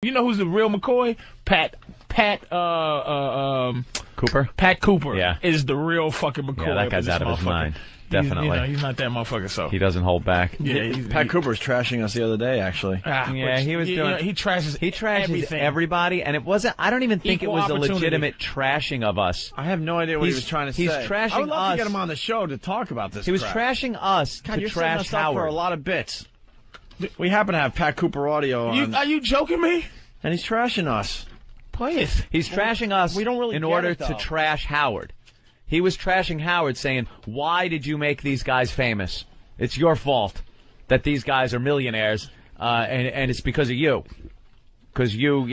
You know who's the real McCoy? Pat Cooper? Pat Cooper. Yeah. Is the real fucking McCoy. Yeah, that guy's out of his mind. Definitely. He's not that motherfucker, so. He doesn't hold back. Yeah, Pat Cooper was trashing us the other day, actually. Yeah, he was doing. He trashes everything. Everybody, and it wasn't. I don't even think Equal it was opportunity. a legitimate trashing of us. I have no idea what he was trying to say. He's trashing I would love us. to get him on the show to talk about this. He was crap. trashing us God, to you're trash setting us up for a Howard. lot of bits. We happen to have Pat Cooper audio on, Are you joking me? and he's trashing us. Play it. He's trashing us we don't really in get order it, to though. trash Howard. He was trashing Howard, saying, "Why did you make these guys famous? It's your fault that these guys are millionaires, and it's because of you. Because you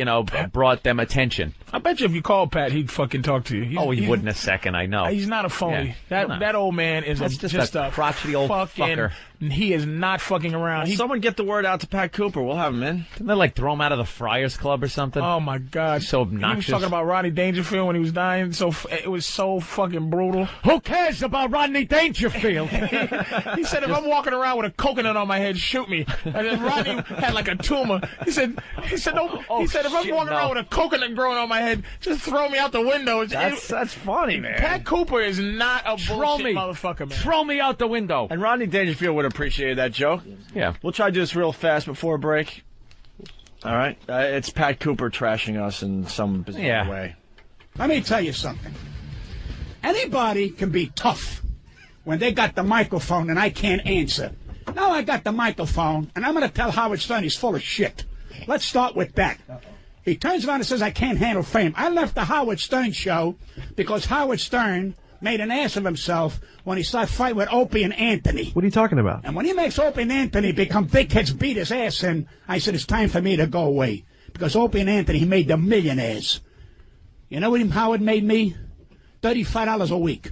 brought them attention." I bet you if you called Pat, he'd fucking talk to you. He wouldn't a second, I know. He's not a phony. Yeah. That old man is just a crotchety old fucking, fucker. He is not fucking around. Someone get the word out to Pat Cooper. We'll have him in. Didn't they, throw him out of the Friars Club or something? Oh, my God. So obnoxious. He was talking about Rodney Dangerfield when he was dying. So it was so fucking brutal. Who cares about Rodney Dangerfield? He said, if I'm walking around with a coconut on my head, shoot me. And then Rodney had like a tumor. He said, no. He said, if I'm walking around with a coconut growing on my head, just throw me out the window. That's funny, man. Pat Cooper is not a bullshit motherfucker, man. Throw me out the window. And Rodney Dangerfield would appreciate that joke. Yeah. We'll try to do this real fast before a break. All right? It's Pat Cooper trashing us in some bizarre way. Let me tell you something. Anybody can be tough when they got the microphone and I can't answer. Now I got the microphone, and I'm going to tell Howard Stern he's full of shit. Let's start with that. He turns around and says, I can't handle fame. I left the Howard Stern show because Howard Stern made an ass of himself when he started fighting with Opie and Anthony. What are you talking about? And when he makes Opie and Anthony become dickheads, beat his ass in, I said, it's time for me to go away. Because Opie and Anthony, he made them millionaires. You know what Howard made me? $35 a week.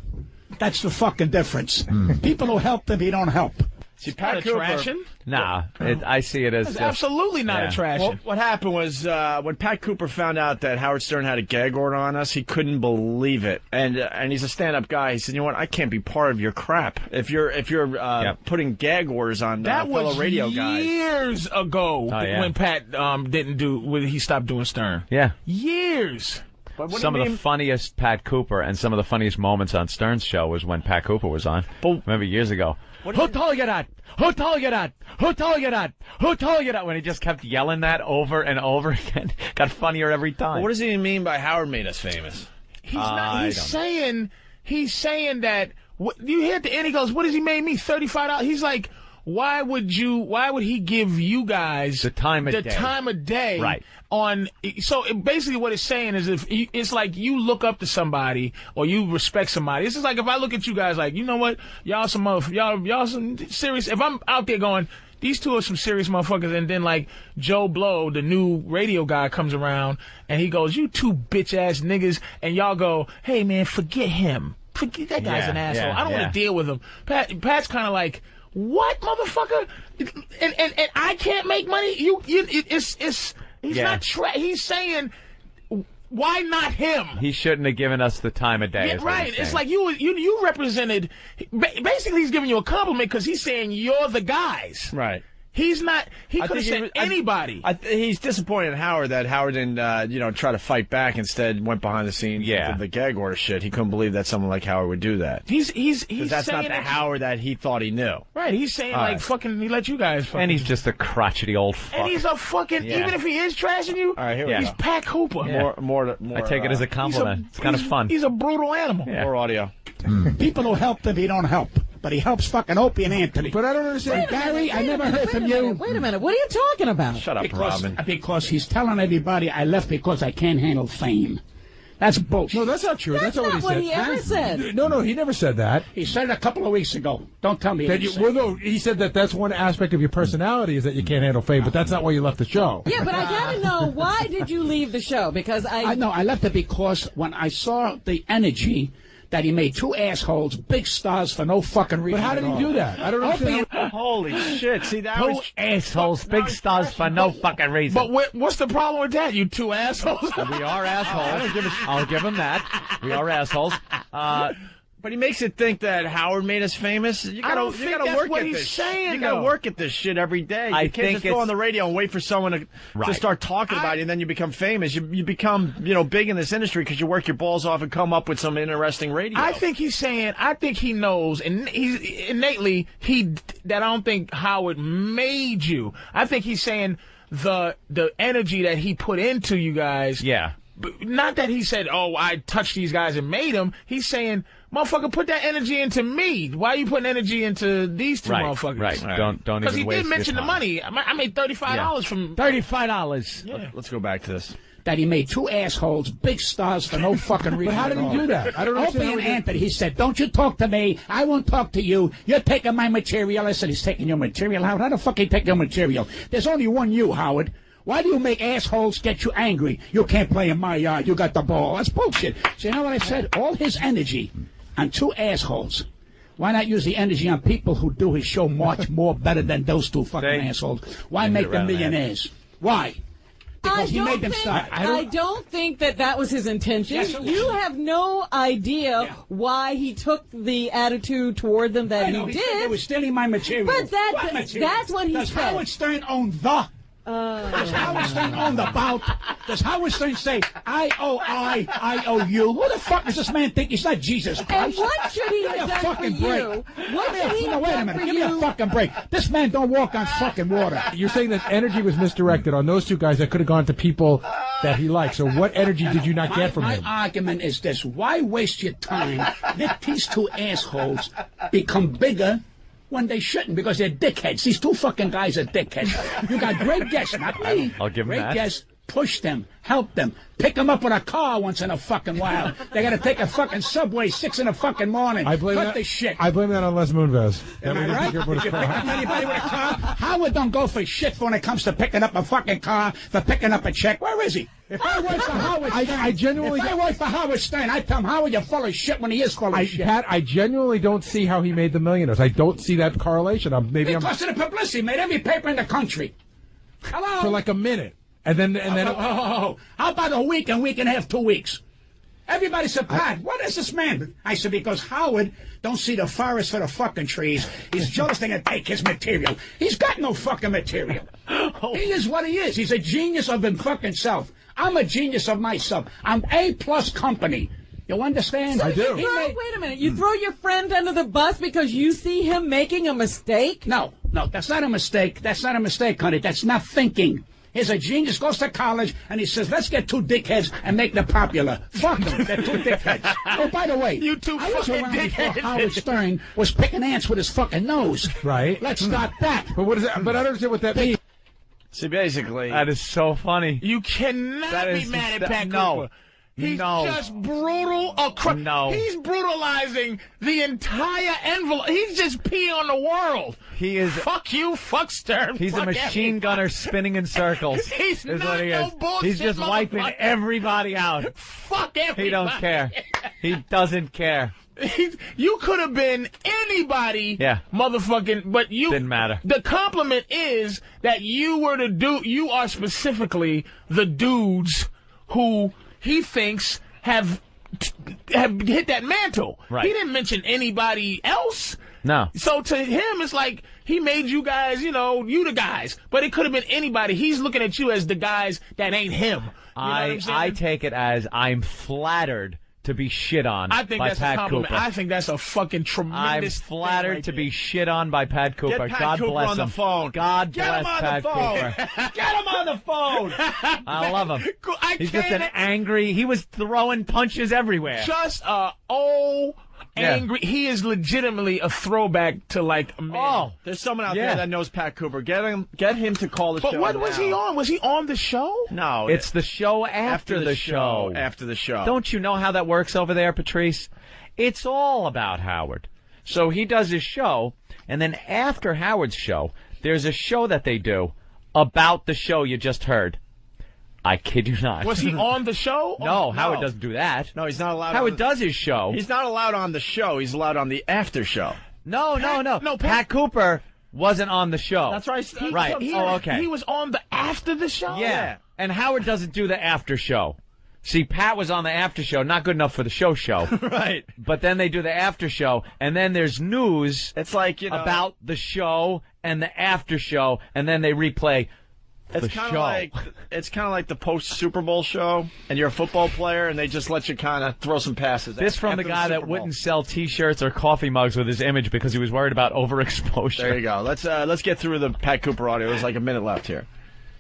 That's the fucking difference. People who help them, he don't help. See, Pat Cooper. Trashing? Nah, I see it as That's just, absolutely not a trashing. Well, what happened was when Pat Cooper found out that Howard Stern had a gag order on us, he couldn't believe it. And he's a stand-up guy. He said, "You know what? I can't be part of your crap. If you're putting gag orders on fellow radio guys." Years ago when Pat he stopped doing Stern. Yeah. Years. Some of the funniest Pat Cooper and some of the funniest moments on Stern's show was when Pat Cooper was on. Remember years ago. Who told you that? Who told you that? Who told you that? Who told you that? When he just kept yelling that over and over again. Got funnier every time. Well, what does he mean by Howard made us famous? He's saying that, you hear at the end, he goes, what does he make me? $35? He's like, why would he give you guys the time of day? Right. Basically what it's saying is it's like you look up to somebody or you respect somebody. It's just like if I look at you guys like, you know what, y'all some serious. If I'm out there going, these two are some serious motherfuckers, and then like Joe Blow, the new radio guy, comes around and he goes, you two bitch ass niggas, and y'all go, hey man, forget him. Forget that guy's an asshole. I don't want to deal with him. Pat's kind of like, what, motherfucker? And I can't make money. He's not. He's saying, why not him? He shouldn't have given us the time of day. Yeah, right. It's like you represented. Basically, he's giving you a compliment because he's saying you're the guys. Right. He's not. He could have said anybody. He's disappointed in Howard that Howard didn't, try to fight back. Instead, went behind the scenes. With the gag order shit. He couldn't believe that someone like Howard would do that. He's that's saying not the Howard that he thought he knew. Right. He's saying fucking. He let you guys. Fucking. And he's just a crotchety old fuck. And he's a fucking. Even if he is trashing you. All right. Here we he's go. Pat Cooper. Yeah. More. I take it as a compliment. It's kind of fun. He's a brutal animal. Yeah. More audio. People who help them, he don't help. But he helps fucking Opie and Anthony. But I don't understand. Gary, I never heard from you. Wait a minute. What are you talking about? Shut up, Robin. Because he's telling everybody I left because I can't handle fame. That's bullshit. No, that's not true. That's not what he ever said. No, he never said that. He said it a couple of weeks ago. Don't tell me. He said that's one aspect of your personality is that you can't handle fame, but that's not why you left the show. Yeah, but I gotta know, why did you leave the show? Because I know I left it because when I saw the energy that he made two assholes big stars for no fucking reason. But how did he do that? I don't understand. Holy shit! See that two assholes, big stars for no fucking reason. But what's the problem with that? You two assholes. We are assholes. I'll give him that. We are assholes. But he makes it think that Howard made us famous. You gotta work at this. Saying, you gotta work at this shit every day. You can't just go on the radio and wait for someone to start talking about you, and then you become famous. You become big in this industry because you work your balls off and come up with some interesting radio. I think he's saying. I think he knows, and he's innately that I don't think Howard made you. I think he's saying the energy that he put into you guys. Yeah. Not that he said, "Oh, I touched these guys and made them." He's saying, "Motherfucker, put that energy into me. Why are you putting energy into these two motherfuckers?" Right. Don't even Because he waste did mention your the time. money. I made $35 from $35. Yeah. Let's go back to this. That he made two assholes big stars for no fucking reason. But how did he do that? I don't Opie understand. and Anthony, he said, "Don't you talk to me. I won't talk to you. You're taking my material." I said, "He's taking your material, Howard? How the fuck he take your material? There's only one you, Howard. Why do you make assholes get you angry? You can't play in my yard. You got the ball." That's bullshit. So you know what I said? All his energy on two assholes. Why not use the energy on people who do his show much more better than those two fucking assholes? Why make them millionaires? Why? Because he made them start. I don't think that was his intention. Yes, you have no idea why he took the attitude toward them that he did. They were stealing my material. But that's what he Does said. Howard Stern own the? Does Howard Stern own the bout? Does Howard Stern say, I owe you? Who the fuck does this man think? He's not Jesus Christ. And what should he have done for you? What should he have wait a done minute. for Give me a you? fucking break. This man don't walk on fucking water. You're saying that energy was misdirected on those two guys that could have gone to people that he liked. So what energy did you not get from him? My argument is this. Why waste your time? Let these two assholes become bigger when they shouldn't, because they're dickheads. These two fucking guys are dickheads. You got great guests, not me. I'll give them great that. guests. Push them, help them, pick them up with a car once in a fucking while. They got to take a fucking subway 6 in the fucking morning. I blame Cut that. the shit. I blame that on Les Moonves. Am I right? Did you pick up anybody with a car? Howard don't go for shit when it comes to picking up a fucking car, for picking up a check. Where is he? If I work for Howard Stern, I genuinely. if I work for Howard Stern, I tell him, Howard, you're full of shit when he is full of shit. Pat, I genuinely don't see how he made the millionaires. I don't see that correlation. Because of the publicity, made every paper in the country. Hello? For like a minute. And then how about a week and a half, 2 weeks? Everybody said, Pat, what is this man? I said, because Howard don't see the forest for the fucking trees. He's jealous they're going to take his material. He's got no fucking material. He is what he is. He's a genius of him fucking self. I'm a genius of myself. I'm A-plus company. You understand? I do. Wait a minute. You throw your friend under the bus because you see him making a mistake? No, that's not a mistake. That's not a mistake, honey. That's not thinking. Here's a genius, goes to college, and he says, let's get two dickheads and make them popular. Fuck them. They're two dickheads. Oh, by the way, You two I was fucking around before dickheads. Howard Stern was picking ants with his fucking nose. Right. Let's start that. But what is that? But I don't understand what that means. See, basically, That is so funny. You cannot be mad at Pat Cooper. He's just brutal. No. He's brutalizing the entire envelope. He's just peeing on the world. He is. Fuck you, fuck Stern. He's fuck a machine everybody. gunner spinning in circles. He's is not what he no is. bullshit He's just wiping motherfucker. everybody out. Fuck everybody. He don't care. He doesn't care. You could have been anybody, motherfucking, but you didn't matter. The compliment is that you were the dude. You are specifically the dudes who he thinks have hit that mantle. Right. He didn't mention anybody else. No. So to him, it's like he made you guys, you the guys. But it could have been anybody. He's looking at you as the guys that ain't him. You know what I'm saying? I take it as I'm flattered to be shit on I think by that's Pat a compliment. Cooper. I think that's a fucking I'm tremendous flattered thing right to there. be shit on by Pat Cooper. Get Pat God Cooper bless on him. the phone. God Get bless him on Pat the phone. Cooper. Get him on the phone. I love him. I He's just an can't- angry. He was throwing punches everywhere. Just angry. He is legitimately a throwback to like. Man. Oh, there's someone out there that knows Pat Cooper. Get him to call the show. But what was he on? Was he on the show? No, It's the show after the show. After the show. Don't you know how that works over there, Patrice? It's all about Howard. So he does his show, and then after Howard's show, there's a show that they do about the show you just heard. I kid you not. Was he on the show? No, Howard doesn't do that. No, he's not allowed. Howard does his show. He's not allowed on the show. He's allowed on the after show. No. No, Pat Cooper wasn't on the show. That's right. Right. He okay. He was on the after the show. Yeah. And Howard doesn't do the after show. See, Pat was on the after show, not good enough for the show. Right. But then they do the after show, and then there's news. It's like, about the show and the after show, and then they replay the show. It's kind of like the post Super Bowl show, and you're a football player, and they just let you kind of throw some passes. This from the guy that wouldn't sell T-shirts or coffee mugs with his image because he was worried about overexposure. There you go. Let's get through the Pat Cooper audio. There's like a minute left here.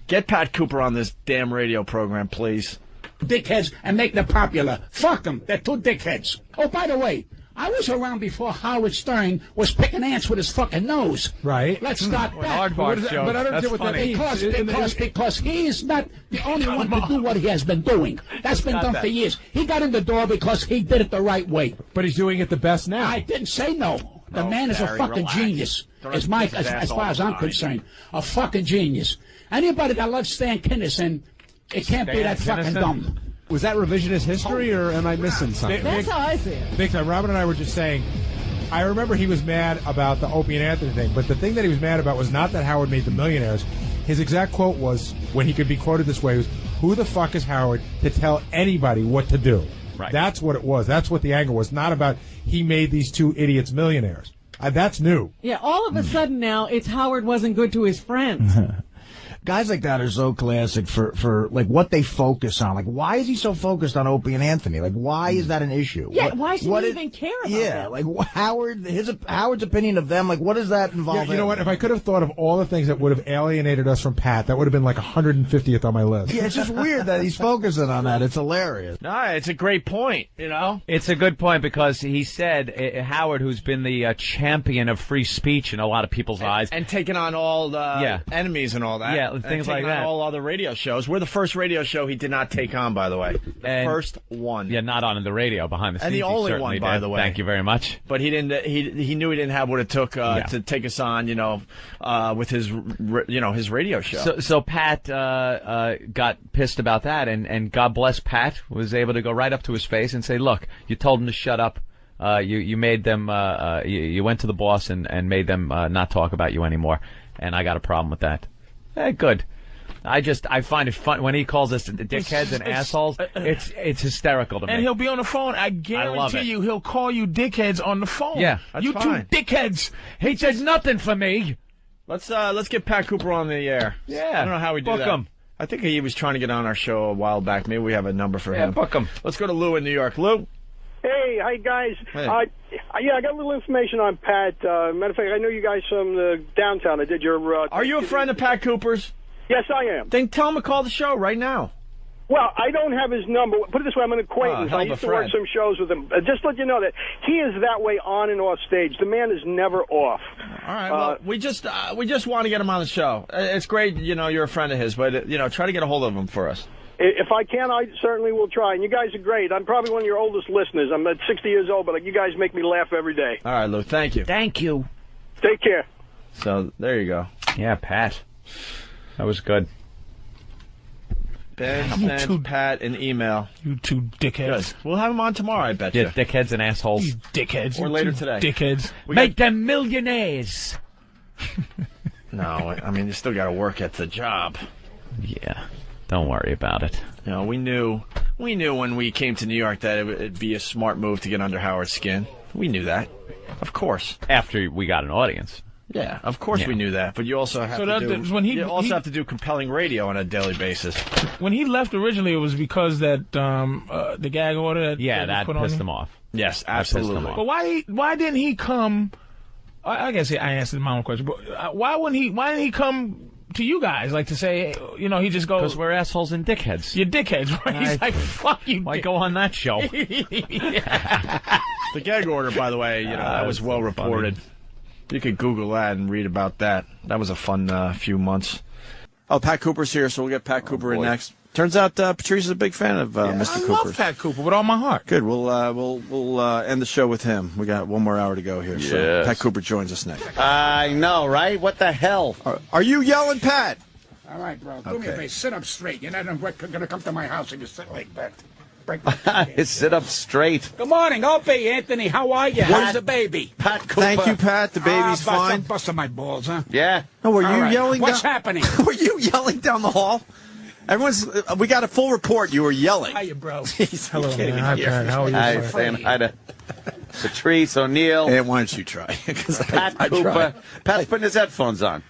Get Pat Cooper on this damn radio program, please. Dickheads and make them popular. Fuck them. They're two dickheads. Oh, by the way, I was around before Howard Stern was picking ants with his fucking nose. Right. Let's start that. But I don't get what that means. Because he is not the only one to do what he has been doing. That's been done for years. He got in the door because he did it the right way. But he's doing it the best now. I didn't say no. The man is a fucking genius. As far as I'm concerned, a fucking genius. Anybody that loves Stan Kinison, it can't be that fucking dumb. Was that revisionist history, or am I missing something? That's how I see it. Big time. Robin and I were just saying, I remember he was mad about the Opie and Anthony thing, but the thing that he was mad about was not that Howard made the millionaires. His exact quote was, when he could be quoted this way, was, "Who the fuck is Howard to tell anybody what to do?" Right. That's what it was. That's what the angle was. Not about he made these two idiots millionaires. That's new. Yeah, all of a sudden now, it's Howard wasn't good to his friends. Guys like that are so classic for like what they focus on. Like, why is he so focused on Opie and Anthony? Like, why is that an issue? Yeah, why should he even care about that? Like Howard's opinion of them. Like, what does that involve? Yeah, you know what? If I could have thought of all the things that would have alienated us from Pat, that would have been like 150th on my list. Yeah, it's just weird that he's focusing on that. It's hilarious. No, it's a great point. It's a good point because he said Howard, who's been the champion of free speech in a lot of people's eyes, and taking on all the enemies and all that. Yeah. Things like that. All other radio shows. We're the first radio show he did not take on, by the way. The first one. Yeah, not on the radio, behind the scenes. And the only one, by the way. Thank you very much. But he didn't. He knew he didn't have what it took to take us on. With his his radio show. So Pat got pissed about that, and God bless Pat was able to go right up to his face and say, "Look, you told him to shut up. You made them. You went to the boss and made them not talk about you anymore, and I got a problem with that." Good. I find it fun when he calls us dickheads and assholes. It's hysterical to me. And he'll be on the phone. I guarantee you, he'll call you dickheads on the phone. Yeah, that's fine. Two dickheads. He says nothing for me. Let's get Pat Cooper on the air. Yeah, I don't know how we do book that. Him. I think he was trying to get on our show a while back. Maybe we have a number for him. Book him. Let's go to Lou in New York. Lou. Hey, hi guys. Hey. I got a little information on Pat. Matter of fact, I know you guys from the downtown. I did your. Are you a friend of Pat Cooper's? Yes, I am. Then tell him to call the show right now. Well, I don't have his number. Put it this way, I'm an acquaintance. I used to work some shows with him. Just to let you know that he is that way on and off stage. The man is never off. All right. Well, we just want to get him on the show. It's great, you're a friend of his, but try to get a hold of him for us. If I can, I certainly will try. And you guys are great. I'm probably one of your oldest listeners. I'm at 60 years old, but you guys make me laugh every day. All right, Lou. Thank you. Thank you. Take care. So there you go. Yeah, Pat. That was good. Ben sent Pat an email. You two dickheads. Good. We'll have him on tomorrow, I bet you. Yeah, dickheads and assholes. You dickheads. Or later today. Dickheads. Make them millionaires. No, I mean, you still got to work at the job. Yeah. Don't worry about it. We knew when we came to New York that it'd be a smart move to get under Howard's skin. We knew that. Of course. After we got an audience. Yeah, of course we knew that, but you also have to do compelling radio on a daily basis. When he left originally, it was because that the gag order that put pissed him off. Yes, absolutely. But why didn't he come? I guess I answered my own question. But why didn't he come to you guys, like to say, he just goes... Because we're assholes and dickheads. You're dickheads, right? He's like, fuck you. Why go on that show? The gag order, by the way, that was well reported. Funny. You could Google that and read about that. That was a fun few months. Oh, Pat Cooper's here, so we'll get Pat Cooper in next. Turns out Patrice is a big fan of Mr. Cooper. I love Pat Cooper with all my heart. Good. We'll end the show with him. We got one more hour to go here. Yes. So Pat Cooper joins us next. I know, right? What the hell? Are you yelling, Pat? All right, bro. Do me a favor. Sit up straight. You're not going to come to my house and just sit like that. Sit up straight. Good morning, Opie, Anthony. How are you? How's the baby? Pat Cooper. Thank you, Pat. The baby's fine. Busting my balls, huh? Yeah. No, were you yelling? What's happening? Were you yelling down the hall? Everyone's. We got a full report. You were yelling. Hiya, bro. Hello, man. Hi, Pat. How are you? Hi, saying hi to Patrice, O'Neill. And why don't you try? Pat Cooper. Pat's putting his headphones on.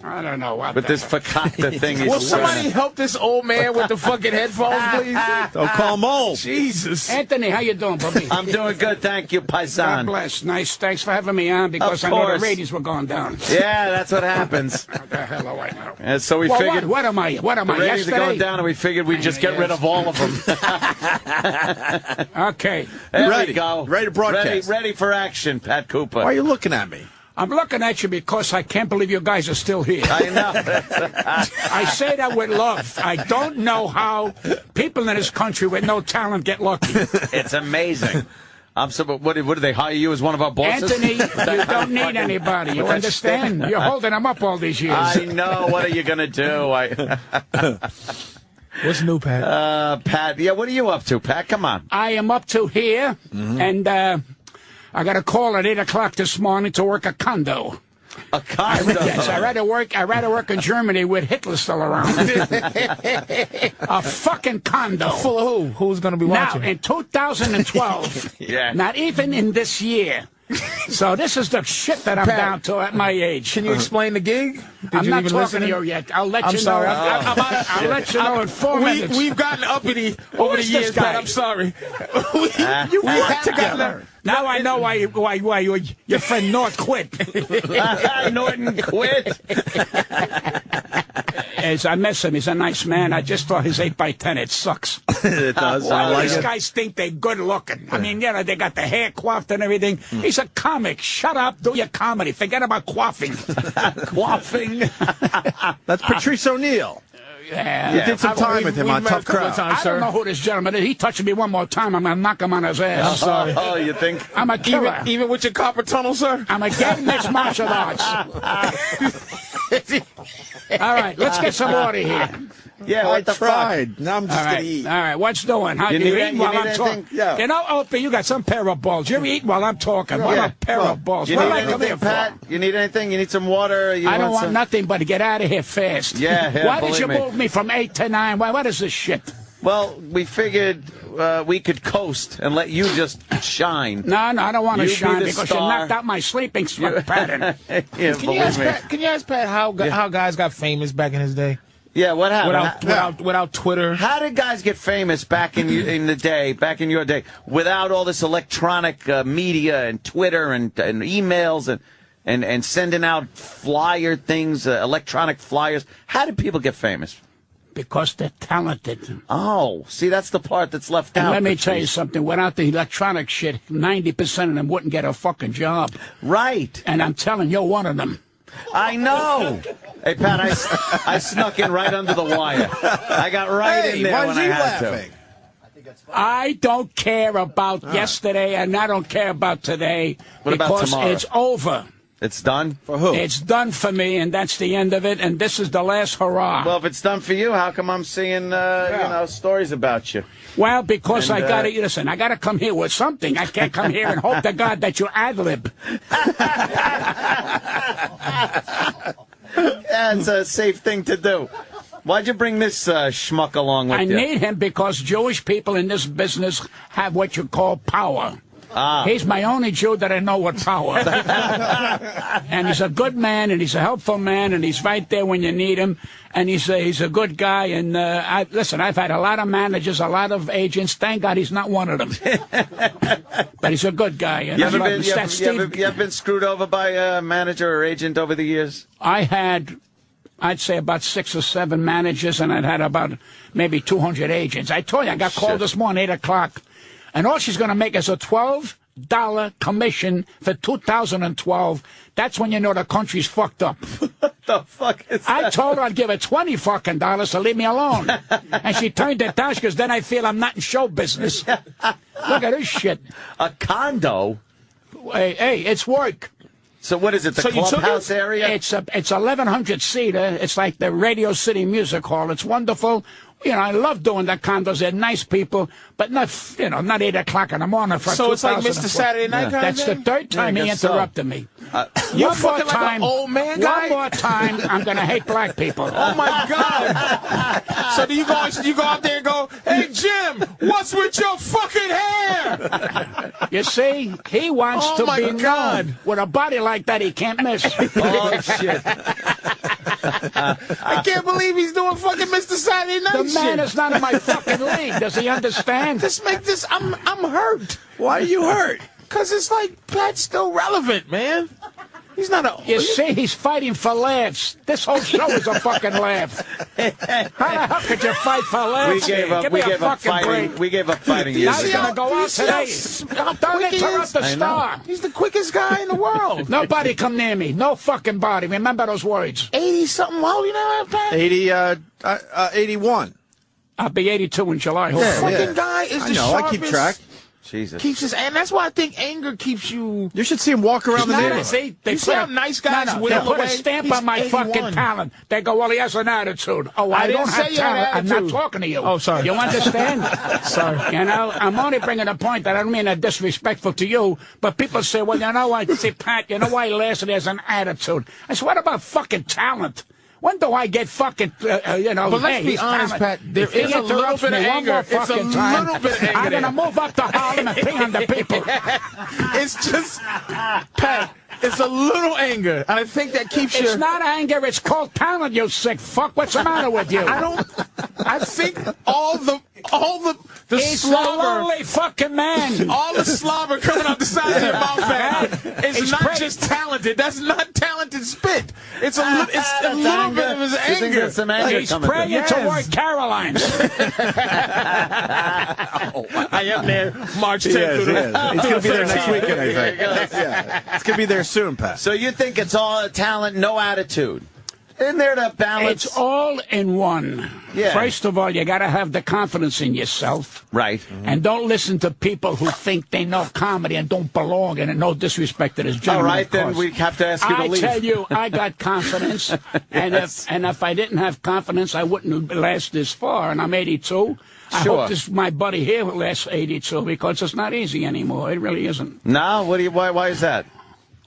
I don't know what. With this fakakta thing he's Will somebody wearing. help this old man with the fucking headphones, please? Don't call him old. Jesus. Anthony, how you doing, Bobby? I'm doing good, thank you, God Paisan. bless. Nice. Thanks for having me on because Of I know course. the ratings were going down. Yeah, that's what happens. What the hell do I know? And so we Well, figured what am I? What am the I? ratings Yesterday? are going down, and we figured we'd just get rid of all of them. Okay. There Ready. we go. Ready to broadcast. Ready for action, Pat Cooper. Why are you looking at me? I'm looking at you because I can't believe you guys are still here. I know. I say that with love. I don't know how people in this country with no talent get lucky. It's amazing. What did they hire you as one of our bosses? Anthony, you don't need anybody. You understand? You're holding them up all these years. I know. What are you going to do? What's new, Pat? Pat, yeah, what are you up to, Pat? Come on. I am up to here, and I got a call at 8 o'clock this morning to work a condo. A condo. Yes, I rather work in Germany with Hitler still around. A fucking condo. Full of who? Who's going to be watching? Now, in 2012, Yeah. not even in this year. So this is the shit that I'm Pat, down to at my age. Can you explain the gig? I'm you not even talking listen? to you yet. I'll let I'm you sorry. know. I'll let you know in 4 minutes. We've gotten uppity over the is years, this guy? Pat. I'm sorry. We have work together. Now I know why your friend North quit. Norton quit. As I miss him, he's a nice man. I just thought his 8x10, it sucks. It does. I All like these it. guys think they're good looking. I mean, they got the hair coiffed and everything. He's a comic. Shut up. Do your comedy. Forget about quaffing. Quaffing. That's Patrice O'Neill. Yeah. You did some time with him we've on met a Tough couple of Crowd. times, I don't know who this gentleman is. He touches me one more time, I'm going to knock him on his ass. sorry. Oh, you think? I'm a killer. Even with your copper tunnel, sir? I'm a gay mixed martial arts. All right, let's get some order here. Yeah, I what the tried. Now I'm just All going right, to eat. all right. What's doing? How You you need eating you while need I'm anything? talking? Yeah. You know, Opie, you got some pair of balls. You're eating while I'm talking. What a pair of balls. You What need do I come here anything, for? Pat? You need anything? You need some water? You I don't want some... nothing but to get out of here fast. Yeah, Why did believe you me. move me from 8 to 9? What is this shit? Well, we figured we could coast and let you just shine. No, I don't want to You be shine the because star. you knocked out my sleeping pattern. Yeah, Can you, believe ask me. Pat, can you ask Pat how guys got famous back in his day? Yeah, what happened? Without Twitter. How did guys get famous back in the day, back in your day, without all this electronic media and Twitter and emails and sending out flyer things, electronic flyers? How did people get famous? Because they're talented. Oh, see, that's the part that's left And out. let me Patrice. tell you something. Without the electronic shit, 90% of them wouldn't get a fucking job. Right. And I'm telling you, one of them. I know. Hey, Pat, I snuck in right under the wire. I got right in there why when is I he had laughing? I don't care about yesterday, and I don't care about today. What about because tomorrow? it's over. It's done? For who? It's done for me, and that's the end of it, and this is the last hurrah. Well, if it's done for you, how come I'm seeing stories about you? Well, because And, I got to, listen, I got to come here with something. I can't come here and hope to God that you ad-lib. Yeah, it's a safe thing to do. Why'd you bring this schmuck along with I you? need him because Jewish people in this business have what you call power. He's my only Jew that I know with power. And he's a good man, and he's a helpful man, and he's right there when you need him. And he's a good guy. And listen, I've had a lot of managers, a lot of agents. Thank God he's not one of them. But he's a good guy. And You I ever love him. you ever been screwed over by a manager or agent over the years? I had, I'd say, about 6 or 7 managers, and I'd had about maybe 200 agents. I told you, I got called this morning, 8 o'clock. And all she's going to make is a $12 commission for 2012. That's when you know the country's fucked up. What the fuck is that? I told her I'd give her $20 fucking to leave me alone. And she turned it down because then I feel I'm not in show business. Look at this shit. A condo? Hey, it's work. So what is it, the So you took clubhouse it? area? It's 1,100 seater. It's like the Radio City Music Hall. It's wonderful. You know, I love doing the condos. They're nice people, but not 8 o'clock in the morning for So it's like 2004. Mr. Saturday Night kind That's of the thing? third time Yeah, I he guess so. interrupted me. You fucking like an old man guy? One more time, I'm going to hate black people. Oh, my God. So do you go out there and go, hey, Jim, what's with your fucking hair? You see, he wants to be known. With a body like that, he can't miss. Oh, shit. I can't believe he's doing fucking Mr. Saturday Night The man shit. is not in my fucking league. Does he understand? I'm hurt. Why are you hurt? Because it's like Pat's still relevant, man. He's not a... You see, he's fighting for laughs. This whole show is a fucking laugh. How the hell could you fight for laughs? We gave up. Give We me a gave up fucking fighting. break. We gave up fighting Now years you're ago. going to go out today. Don't interrupt the star. He's the quickest guy in the world. Nobody come near me. No fucking body. Remember those words. 80-something. How old you know, Pat? 81. I'll be 82 in July. The fucking guy is the I sharpest. keep track. Jesus. Keeps his, and that's why I think anger keeps you. You should see him walk around the neighborhood. See, You see how nice guys they whittle put away? a stamp He's on my 81. fucking talent. They go, well, he has an attitude. Oh, I didn't don't have say you had talent. I'm not attitude. talking to you. Oh, sorry. You understand? Sorry. You know, I'm only bringing a point that I don't mean that disrespectful to you, but people say, well, you know what? See, Pat, you know why he lasted? He has an attitude. I said, what about fucking talent? When do I get fucking, you know, But let's hey, be he's honest, talented. Pat, there If he is a little interrupts bit of me one anger. more It's a fucking time, little bit of anger I'm going to there. move up to Harlem and pee on the people. It's just, Pat, it's a little anger. And I think that keeps you. It's not anger, it's called talent, you sick fuck. What's the matter with you? I think all the He's a slobber. lonely fucking man. All the slobber coming out the side of your mouth, man. It's He's not just talented. That's not talented spit. It's a little bit of his You think anger. there's some anger He's coming praying through? toward Caroline's. I am there March 10th. He is. He's going to be there next 13th. weekend, I think. Yeah. It's going to be there soon, Pat. So you think it's all talent, no attitude? Isn't there to balance? It's all in one. Yeah. First of all, you got to have the confidence in yourself. Right. And don't listen to people who think they know comedy and don't belong in it. No disrespect to this gentleman. All right, of then course. we have to ask you to I leave. tell you, I got confidence, and if I didn't have confidence, I wouldn't have lasted this far. And I'm 82. I Sure. hope this my buddy here will last 82 because it's not easy anymore. It really isn't. No, why is that?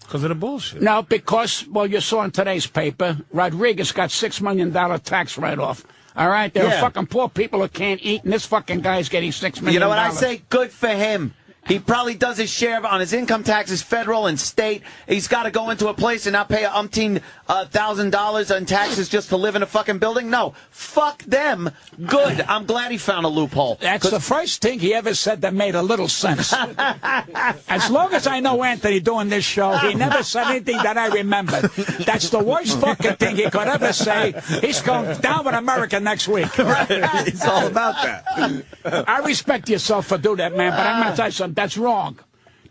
Because of the bullshit. No, because, well, you saw in today's paper, Rodriguez got $6 million tax write-off. All right? There are fucking poor people who can't eat, and this fucking guy's getting $6 million. You know what I say? Good for him. He probably does his share on his income taxes, federal and state. He's got to go into a place and not pay $1,000 in taxes just to live in a fucking building. No, fuck them. Good. I'm glad he found a loophole. That's the first thing he ever said that made a little sense. As long as I know Anthony doing this show, he never said anything that I remember. That's the worst fucking thing he could ever say. He's going down with America next week. It's all about that. I respect yourself for doing that, man, but I'm going to tell you something. That's wrong.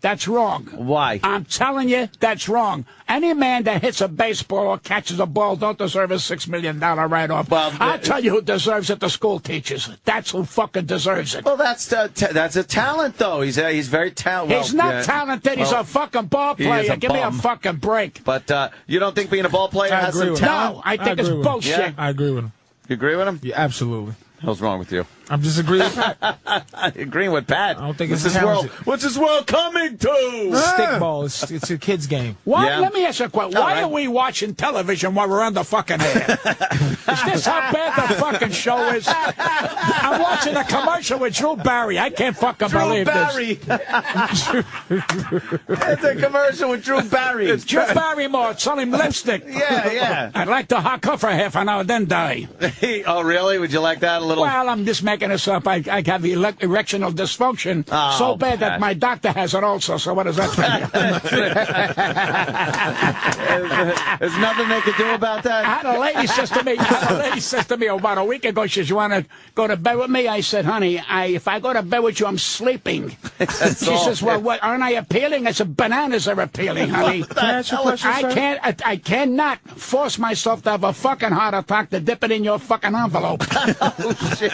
That's wrong. Why? I'm telling you, that's wrong. Any man that hits a baseball or catches a ball don't deserve a $6 million write-off. Well, I'll tell you who deserves it, the school teachers. That's who fucking deserves it. Well, that's a talent, though. He's very talented. He's not talented. He's a fucking ball he is player. a Give me a bum. fucking break. But you don't think being a ball player I has agree some with talent? No, I think it's agree with him. bullshit. Yeah. I agree with him. You agree with him? Yeah, absolutely. What's wrong with you? I'm just agreeing with Pat. Agreeing with Pat. I don't think What's it's this world? talented. What's this world coming to? Stickball. It's a kid's game. Why? Yeah. Let me ask you a question. Why are we watching television while we're on the fucking air? Is this how bad the fucking show is? I'm watching a commercial with Drew Barry. I can't fucking believe Barry. It's a commercial with Drew Barry. this. Drew Barrymore selling lipstick. Yeah. I'd like to hock her for half an hour, then die. Oh, really? Would you like that a little? Well, I'm just making this up. I have erectional dysfunction so bad Pat. that my doctor has it also. So what does that tell you? There's nothing they could do about that. I had a lady says to me about a week ago, she says, you want to go to bed with me? I said, honey, if I go to bed with you, I'm sleeping. She says, well, what, aren't I appealing? I said, bananas are appealing, honey. Can I ask you a question, sir? I cannot force myself to have a fucking heart attack to dip it in your fucking envelope. Oh, shit.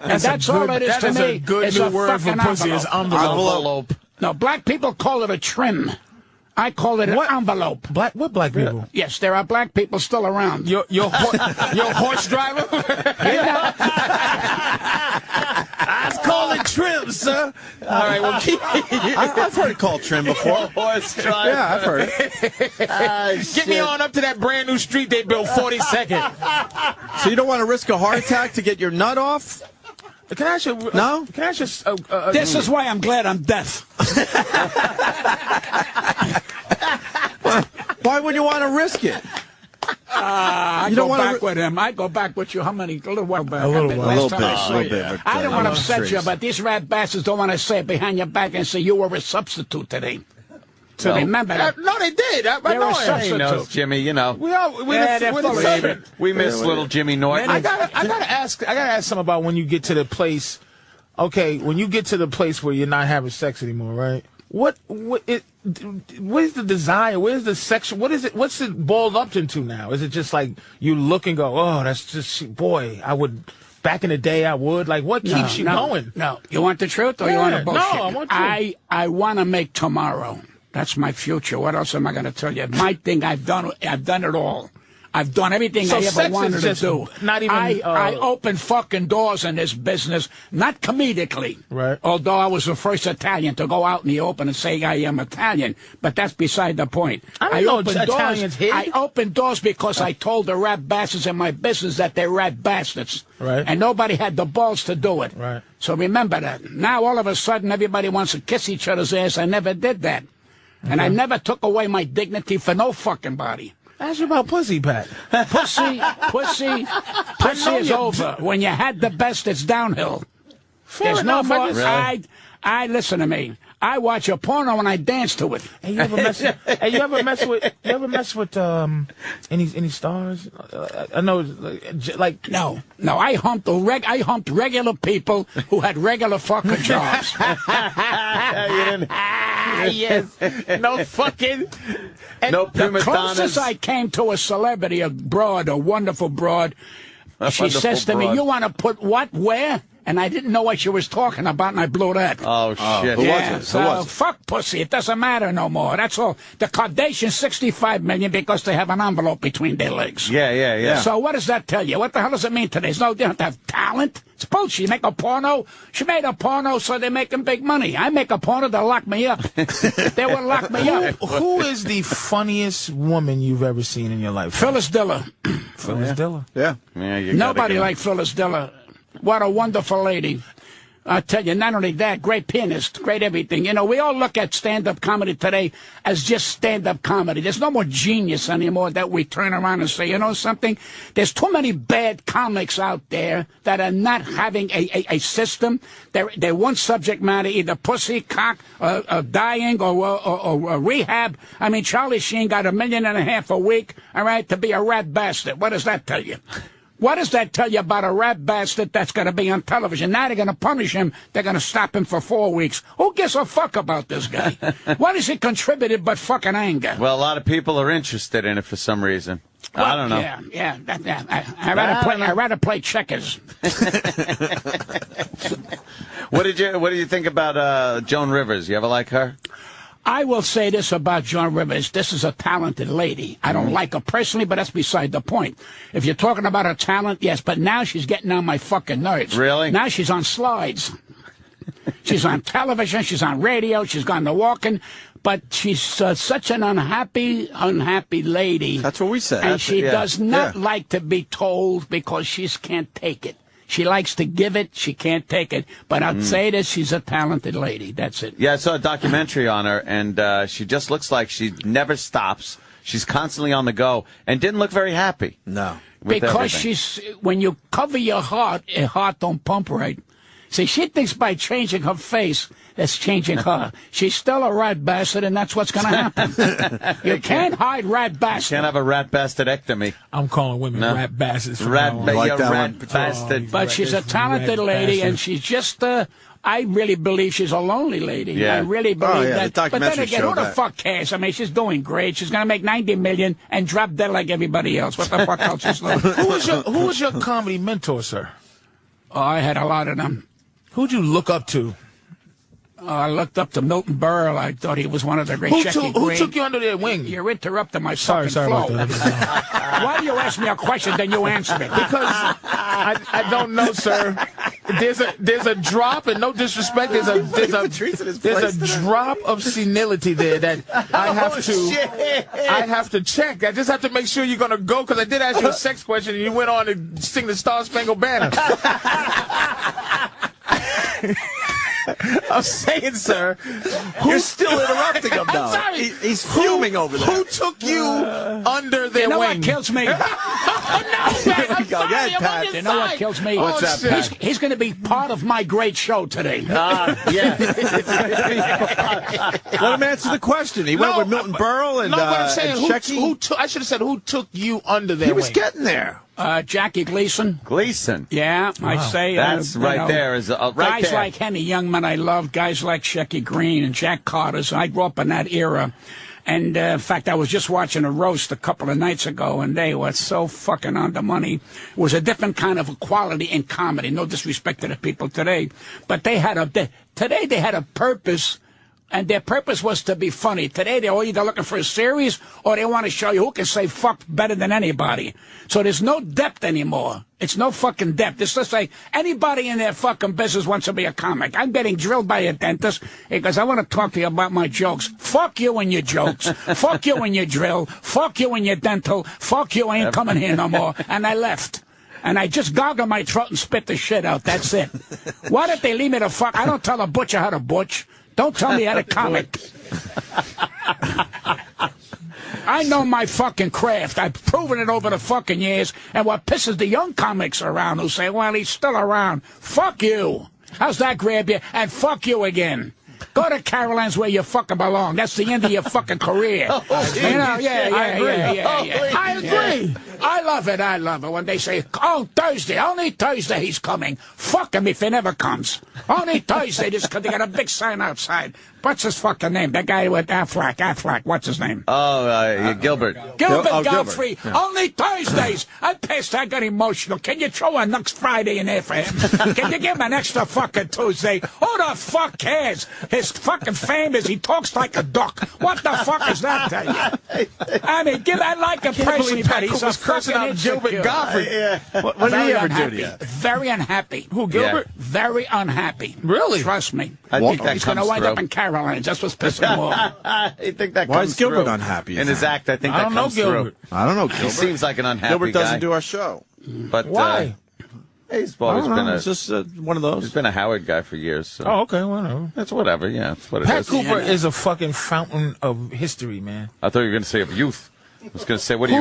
And that's all it is to me. That is a good it's new a word for fucking pussy is envelope. envelope. No, black people call it a trim. I call it an envelope. What black people? Yes, there are black people still around. Your horse driver? I was calling trim. trim, sir. All right, well, I've heard it called trim before. Horse drive. Yeah, I've heard it. get me on up to that brand new street they built 42nd. So you don't want to risk a heart attack to get your nut off? Can I ask you? No? Can I ask you? This is why I'm glad I'm deaf. Why would you want to risk it? I go back with him. I go back with you. How many? A little while back. A little bit. I don't want to upset you, but these rat bastards don't want to say it behind your back and say you were a substitute today. So remember that. No, they did. I know it. He knows, Jimmy. You know, we miss little Jimmy Norton. I gotta ask something about when you get to the place. Okay, when you get to the place where you're not having sex anymore, right? What is the desire? Where's the sex? What is it? What's it boiled up into now? Is it just like you look and go, oh, that's just, boy, I would. Back in the day, I would. Like, what keeps you going? No, you want the truth or you want to bullshit? No, I want truth. I want to make tomorrow. That's my future. What else am I going to tell you? My thing, I've done it all. I've done everything I ever wanted to do. Not even. I opened fucking doors in this business, not comedically. Right. Although I was the first Italian to go out in the open and say I am Italian, but that's beside the point. I opened Italians hid. I opened doors because I told the rat bastards in my business that they're rat bastards. Right. And nobody had the balls to do it. Right. So remember that. Now all of a sudden everybody wants to kiss each other's ass. I never did that. And I never took away my dignity for no fucking body. Ask you about pussy, Pat. Pussy is over. When you had the best, it's downhill. There's no more. Really? I listen to me. I watch a porno and I dance to it. Hey, you ever mess with any stars? I know, like no. I humped regular people who had regular fucking jobs. Yes. No fucking. No prima The closest donnas. I came to a celebrity, a wonderful broad, she says to me, "You want to put what where?" And I didn't know what she was talking about, and I blew that. Oh, shit. Who Yeah, was it? Who was it? fuck pussy. It doesn't matter no more. That's all. The Kardashians, $65 million because they have an envelope between their legs. Yeah. So what does that tell you? What the hell does it mean today? No, they don't have talent. It's bullshit. You make a porno. She made a porno, so they're making big money. I make a porno, they'll lock me up. They will lock me up. Who is the funniest woman you've ever seen in your life? Phyllis Diller. Phyllis Diller. Yeah. Nobody like Phyllis Diller. What a wonderful lady. I tell you, not only that, great pianist, great everything. You know, we all look at stand-up comedy today as just stand-up comedy. There's no more genius anymore that we turn around and say, you know something? There's too many bad comics out there that are not having a system. They're one subject matter, either pussy, cock, dying, or rehab. I mean, Charlie Sheen got $1.5 million a week, all right, to be a rat bastard. What does that tell you? What does that tell you about a rat bastard that's going to be on television? Now they're going to punish him. They're going to stop him for 4 weeks. Who gives a fuck about this guy? What has he contributed but fucking anger? Well, a lot of people are interested in it for some reason. Well, I don't know. Yeah. I'd rather play checkers. What did you think about Joan Rivers? You ever like her? I will say this about Joan Rivers. This is a talented lady. I don't like her personally, but that's beside the point. If you're talking about her talent, yes, but now she's getting on my fucking nerves. Really? Now she's on slides. She's on television. She's on radio. She's gone to walking. But she's such an unhappy lady. That's what we said. And she does not like to be told because she can't take it. She likes to give it. She can't take it. But I'll say this, she's a talented lady. That's it. Yeah, I saw a documentary on her, and she just looks like she never stops. She's constantly on the go and didn't look very happy. No. Because when you cover your heart don't pump right. See, she thinks by changing her face, that's changing her. She's still a rat bastard, and that's what's going to happen. You can't hide rat bastard. Can't have a rat bastardectomy. I'm calling women rat bastards. Rat one. bastard. But she's a talented lady, and she's just I really believe she's a lonely lady. Yeah. I really believe that. The But then again, who the fuck cares? I mean, she's doing great. She's going to make $90 million and drop dead like everybody else. What the fuck else is left? Who was your comedy mentor, sir? Oh, I had a lot of them. Who'd you look up to? I looked up to Milton Berle. I thought he was one of the great. Who took you under their wing? You're interrupting my Sorry flow. about that. Why do you ask me a question, then you answer it? Because I don't know, sir. there's a drop, and no disrespect, there's a drop of senility there that I have to check. I just have to make sure you're gonna go, because I did ask you a sex question and you went on to sing the Star Spangled Banner. I'm saying, sir, you're still interrupting him now. I'm sorry. He's fuming over there. Who took you under their You know wing? what kills me? No, Pat, You know what kills me? What's that, Pat? He's going to be part of my great show today. Yeah. Let him answer the question. He went with Milton Berle and no, but I'm saying, Shecky. I should have said, who took you under their He was wing? getting there. Jackie Gleason. Gleason. Yeah, I say that's right there. Is right guys there. like Henny Youngman I love, guys like Shecky Green and Jack Carter's. I grew up in that era. And, in fact, I was just watching a roast a couple of nights ago, and they were so fucking on the money. It was a different kind of quality in comedy. No disrespect to the people today. But today they had a purpose, and their purpose was to be funny. Today they're either looking for a series or they want to show you who can say fuck better than anybody. So there's no depth anymore. It's no fucking depth. It's just like anybody in their fucking business wants to be a comic. I'm getting drilled by a dentist because I want to talk to you about my jokes. Fuck you and your jokes. Fuck you and your drill. Fuck you and your dental. Fuck you, I ain't coming here no more. And I left. And I just goggle my throat and spit the shit out. That's it. Why don't they leave me the fuck? I don't tell a butcher how to butch. Don't tell me how to comic. I know my fucking craft. I've proven it over the fucking years. And what pisses the young comics around who say, well, he's still around. Fuck you. How's that grab you? And fuck you again. Go to Caroline's where you fucking belong. That's the end of your fucking career. Yeah. I agree. I love it. When they say, oh, Thursday, only Thursday he's coming. Fuck him if he never comes. Only Thursday, just because they got a big sign outside. What's his fucking name? That guy with Affleck. What's his name? Oh, Gilbert. Gilbert Godfrey. Yeah. Only Thursdays. I got emotional. Can you throw a next Friday in there for him? Can you give him an extra fucking Tuesday? Who the fuck cares? His fucking fame is he talks like a duck. What the fuck is that to you? I mean, I like him personally, but he's a cursing out Gilbert Godfrey. Yeah. What did he ever do to you? Very unhappy. Who, Gilbert? Yeah. Very unhappy. Really? Trust me. I think that he's going to wind up in Caroline's. That's what's pissing him off. I think that Why comes is Gilbert through. unhappy? In his act, I think I that don't comes know Gilbert. through. I don't know Gilbert. He seems like an unhappy Gilbert doesn't guy. do our show. But why? He's always been It's just one of those. He's been a Howard guy for years. So. Oh, okay, whatever. That's whatever. Yeah, that's what it Pat is. Cooper is a fucking fountain of history, man. I thought you were going to say of youth. I was going to say, what do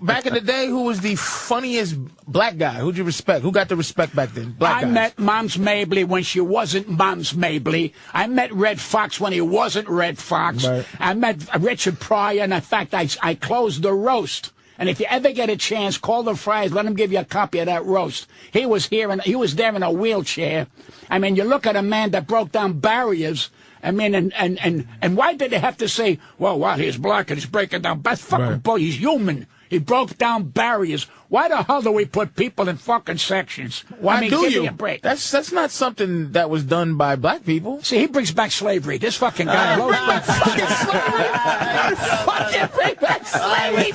back in the day, who was the funniest black guy? Who'd you respect? Who got the respect back then? Black guys. Met Moms Mabley when she wasn't Moms Mabley. I met Red Fox when he wasn't Red Fox. Right. I met Richard Pryor, and in fact, I closed the roast. And if you ever get a chance, call the Friars, let them give you a copy of that roast. He was there in a wheelchair. I mean, you look at a man that broke down barriers. I mean, and why did they have to say, well, what, he's black and he's breaking down? That's fucking boy, he's human. He broke down barriers. Why the hell do we put people in fucking sections? Why give me a break. That's not something that was done by black people. See, he brings back slavery. This fucking guy. Fucking slavery. Fucking bring back slavery.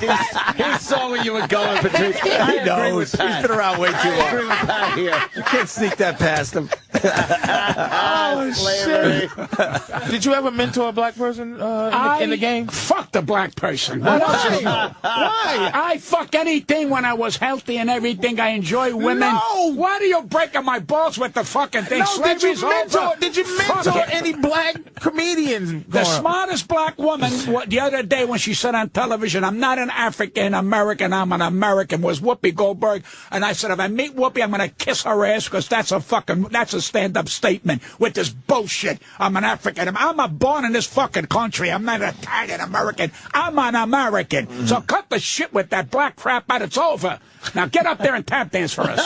He saw where you were going, Patrice. He knows. He's been around way too long. Here. You can't sneak that past him. Shit. Did you ever mentor a black person in the game? Fuck the black person. What else? Why? I fuck anything when I was healthy and everything. I enjoy women. No. Why are you breaking my balls with the fucking thing? No, did you mentor any black comedians? The smartest black woman the other day when she said on television, I'm not an African American, I'm an American, was Whoopi Goldberg. And I said, if I meet Whoopi, I'm going to kiss her ass because that's a stand-up statement with this bullshit. I'm an African. I'm born in this fucking country. I'm not an Italian American. I'm an American. So cut the shit with that black crap out. It's over. Now get up there and tap dance for us.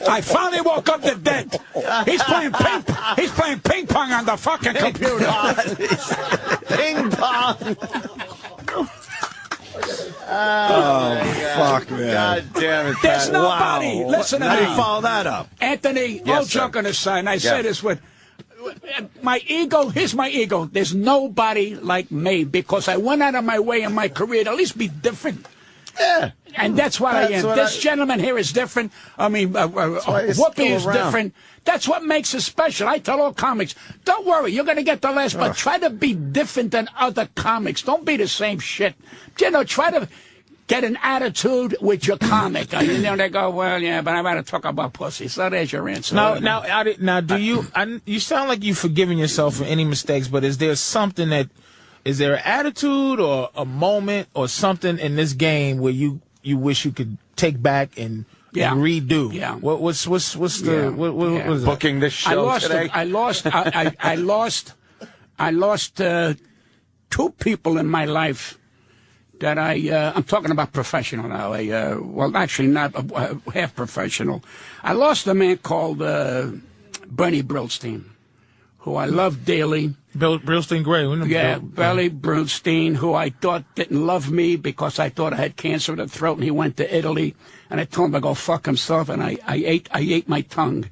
I finally woke up the dead. He's playing ping pong on the fucking computer. Ping pong. Fuck, man. God damn it. There's nobody. Wow. Listen to me. How do you follow that up? Anthony, all joking aside, and I say this with my ego, here's my ego. There's nobody like me because I went out of my way in my career to at least be different. Yeah. And that's what I am. This gentleman here is different. I mean, Whoopi is different. That's what makes us special. I tell all comics, don't worry, you're going to get the last, but try to be different than other comics. Don't be the same shit. You know, try to get an attitude with your comic. You know, they go, well, yeah, but I want to talk about pussy. So there's your answer. Now, do you? You sound like you've forgiven yourself for any mistakes, but is there something that? Is there an attitude or a moment or something in this game where you wish you could take back and redo? Yeah. What's the booking this show today? I lost 2 people in my life that I'm talking about professional now. Well, actually not half professional. I lost a man called Bernie Brillstein, who I love dearly. Brillstein Gray. Yeah, Bernie Brillstein, who I thought didn't love me because I thought I had cancer of the throat, and he went to Italy, and I told him to go fuck himself, and I ate my tongue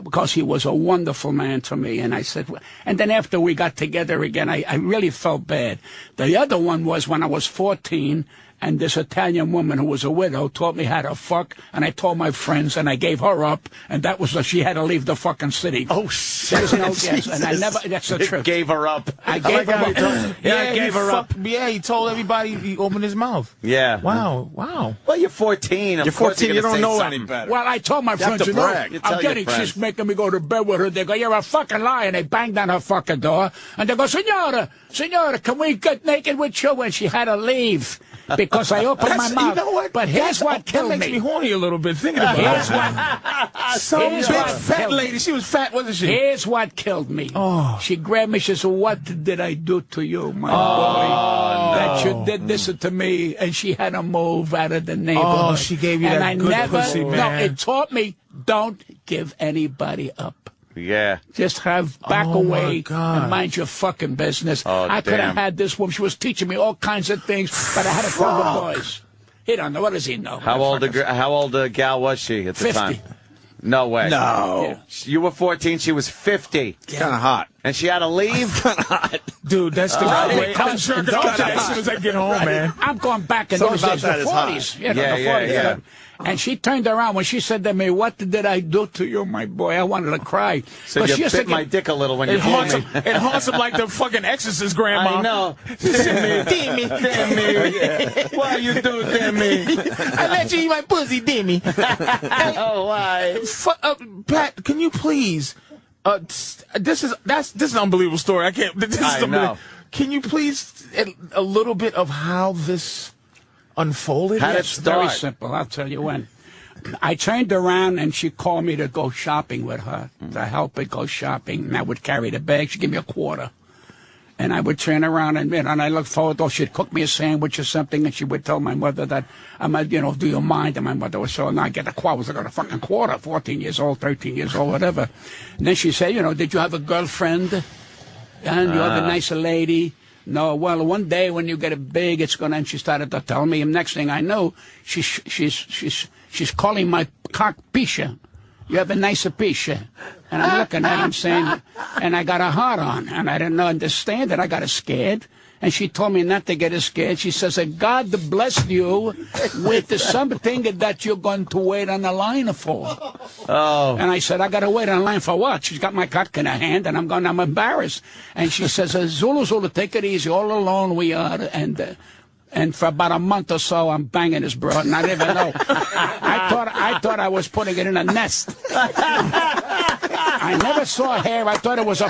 because he was a wonderful man to me. And I said, and then after we got together again, I really felt bad. The other one was when I was 14. And this Italian woman who was a widow taught me how to fuck, and I told my friends, and I gave her up, and that was she had to leave the fucking city. Oh, shit. There's no guess, and I never, that's the truth. Gave her up. I gave her up. Yeah, I gave her up. Yeah, he told everybody, he opened his mouth. Yeah. Wow. Well, you're 14. You're 14, you don't know any better. Well, I told my friends, I'm getting, she's making me go to bed with her. They go, you're a fucking liar. And they banged on her fucking door, and they go, Senora, can we get naked with you? And she had to leave. Because I opened my mouth. You know what? But here's what killed me. That makes me horny a little bit thinking about it. Some big fat lady. She was fat, wasn't she? Here's what killed me. Oh. She grabbed me. She said, what did I do to you, my boy? That you did this to me. And she had to move out of the neighborhood. Oh, she gave you that good pussy, man. No, it taught me, don't give anybody up. Yeah. Just back away and mind your fucking business. I could have had this woman. She was teaching me all kinds of things, but I had to tell the boys. He don't know. What does he know? How old a gal was she at the 50. time? No way. No. Yeah. You were 14. She was 50. It's kind of hot. And she had to leave? Kind of hot. Dude, that's the right way. I'm sure as soon as I get home, man. I'm going back in those days, the 40s. You know, the 40s. Yeah. And she turned around when she said to me, what did I do to you, my boy? I wanted to cry. So you bit my dick a little when you told me. It haunts him like the fucking Exorcist grandma. I know. Dimmy. Why you do, Dimmy? I let you eat my pussy, Dimmy. Oh, why? Pat, can you please... this is an unbelievable story. I can't... I know. Can you please... a little bit of how this... unfolded? How did it start? Very simple. I'll tell you when. I turned around and she called me to go shopping with her, to help her go shopping. And I would carry the bag. She'd give me a quarter. And I would turn around and I looked forward to, she'd cook me a sandwich or something, and she would tell my mother that, do you mind? And my mother was so, I get a quarter. I was like, a fucking quarter, 14 years old, 13 years old, whatever. And then she said, did you have a girlfriend? And you have a nice lady? No, well, one day when you get it big, it's gonna. And she started to tell me, and next thing I know, she's calling my cock Pisha. You have a nicer Pisha. And I'm looking at him saying, and I got a heart on, and I didn't understand it. I got scared. And she told me not to get scared. She says, God blessed you with something that you're going to wait on the line for. Oh. And I said, I got to wait on line for what? She's got my cock in her hand, and I'm embarrassed. And she says, Zulu, take it easy. All alone we are. And for about a month or so, I'm banging this broad, and I didn't even know. I thought I was putting it in a nest. I never saw hair. I thought it was a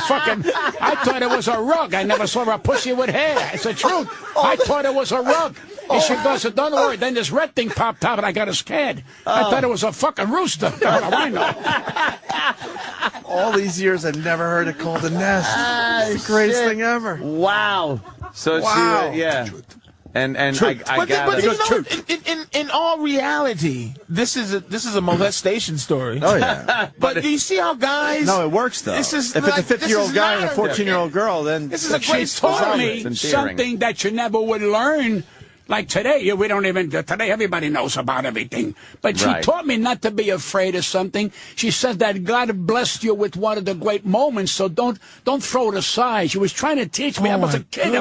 rug. I never saw a pussy with hair. It's the truth. I thought it was a rug. And she goes, don't worry. Then this red thing popped out, and I got scared. I thought it was a fucking rooster. What do I know? All these years, I've never heard it called a nest. It's the greatest thing ever. Wow. So she, yeah. And I got it. In all reality, this is a molestation story. Oh yeah. But do you see how guys? No, it works though. If it's a 50-year-old guy and a 14-year-old girl, then this is a great story. Me something that you never would learn Like today, we don't even, today everybody knows about everything. But she taught me not to be afraid of something. She said that God blessed you with one of the great moments, so don't throw it aside. She was trying to teach me. I was a kid.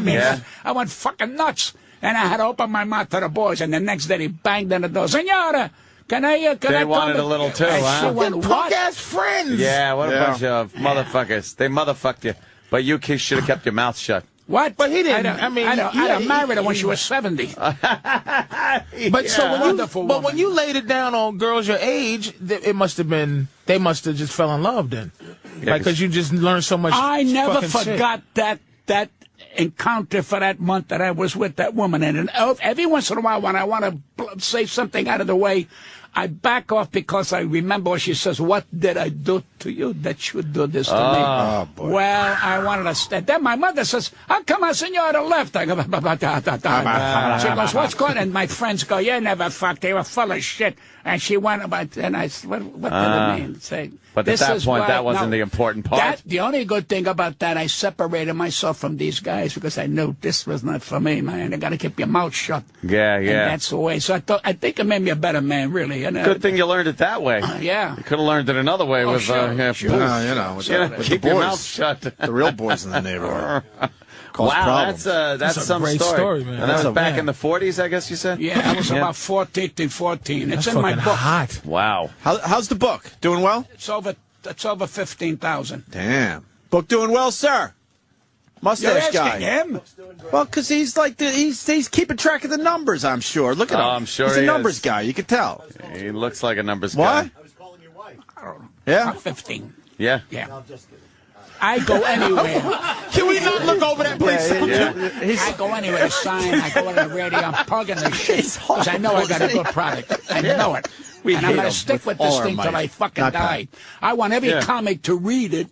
I went fucking nuts. And I had to open my mouth to the boys, and the next day he banged on the door. Senora, can I They wanted a little too, huh? Punk-ass friends. Yeah, what a bunch of motherfuckers. They motherfucked you. But you should have kept your mouth shut. What? But he didn't. I married her when she was 70. But so when you laid it down on girls your age, it must have been they must have just fell in love then, because you just learned so much. I never forgot that encounter for that month that I was with that woman, and every once in a while when I want to say something out of the way, I back off because I remember what she says, what did I do to you that you do this to me? Oh, boy. Well, I wanted to stand. Then my mother says, how come I senora left? I go, she goes, what's going on? And my friends go, you never fucked. They were full of shit. And she went about, and I said, what did it mean? Say, but at that point, that wasn't the important part. The only good thing about that, I separated myself from these guys because I knew this was not for me, man. You got to keep your mouth shut. Yeah. And that's the way. So I think it made me a better man, really. Good thing you learned it that way. Yeah. You could have learned it another way with with keep your mouth shut. The real boys in the neighborhood. Wow, that's some great story, man. And that was back in the 40s, I guess you said? Yeah, I was about 14. It's that's in my book. Hot. Wow. How's the book? Doing well? It's over 15,000. Damn. Book doing well, sir. Mustache guy. Him? Well, because he's like he's keeping track of the numbers. I'm sure. Look at him. I'm sure he's a numbers guy. You can tell. He looks like a numbers guy. What? I was calling your wife. Yeah. 15. Yeah. Yeah. No, just kidding. I go anywhere. Can we not look over that, please? I go anywhere to sign. I go on the radio. I'm plugging the shit because I know I got a good product. I know it. And I'm going to stick with this thing till I fucking die. I want every comic to read it.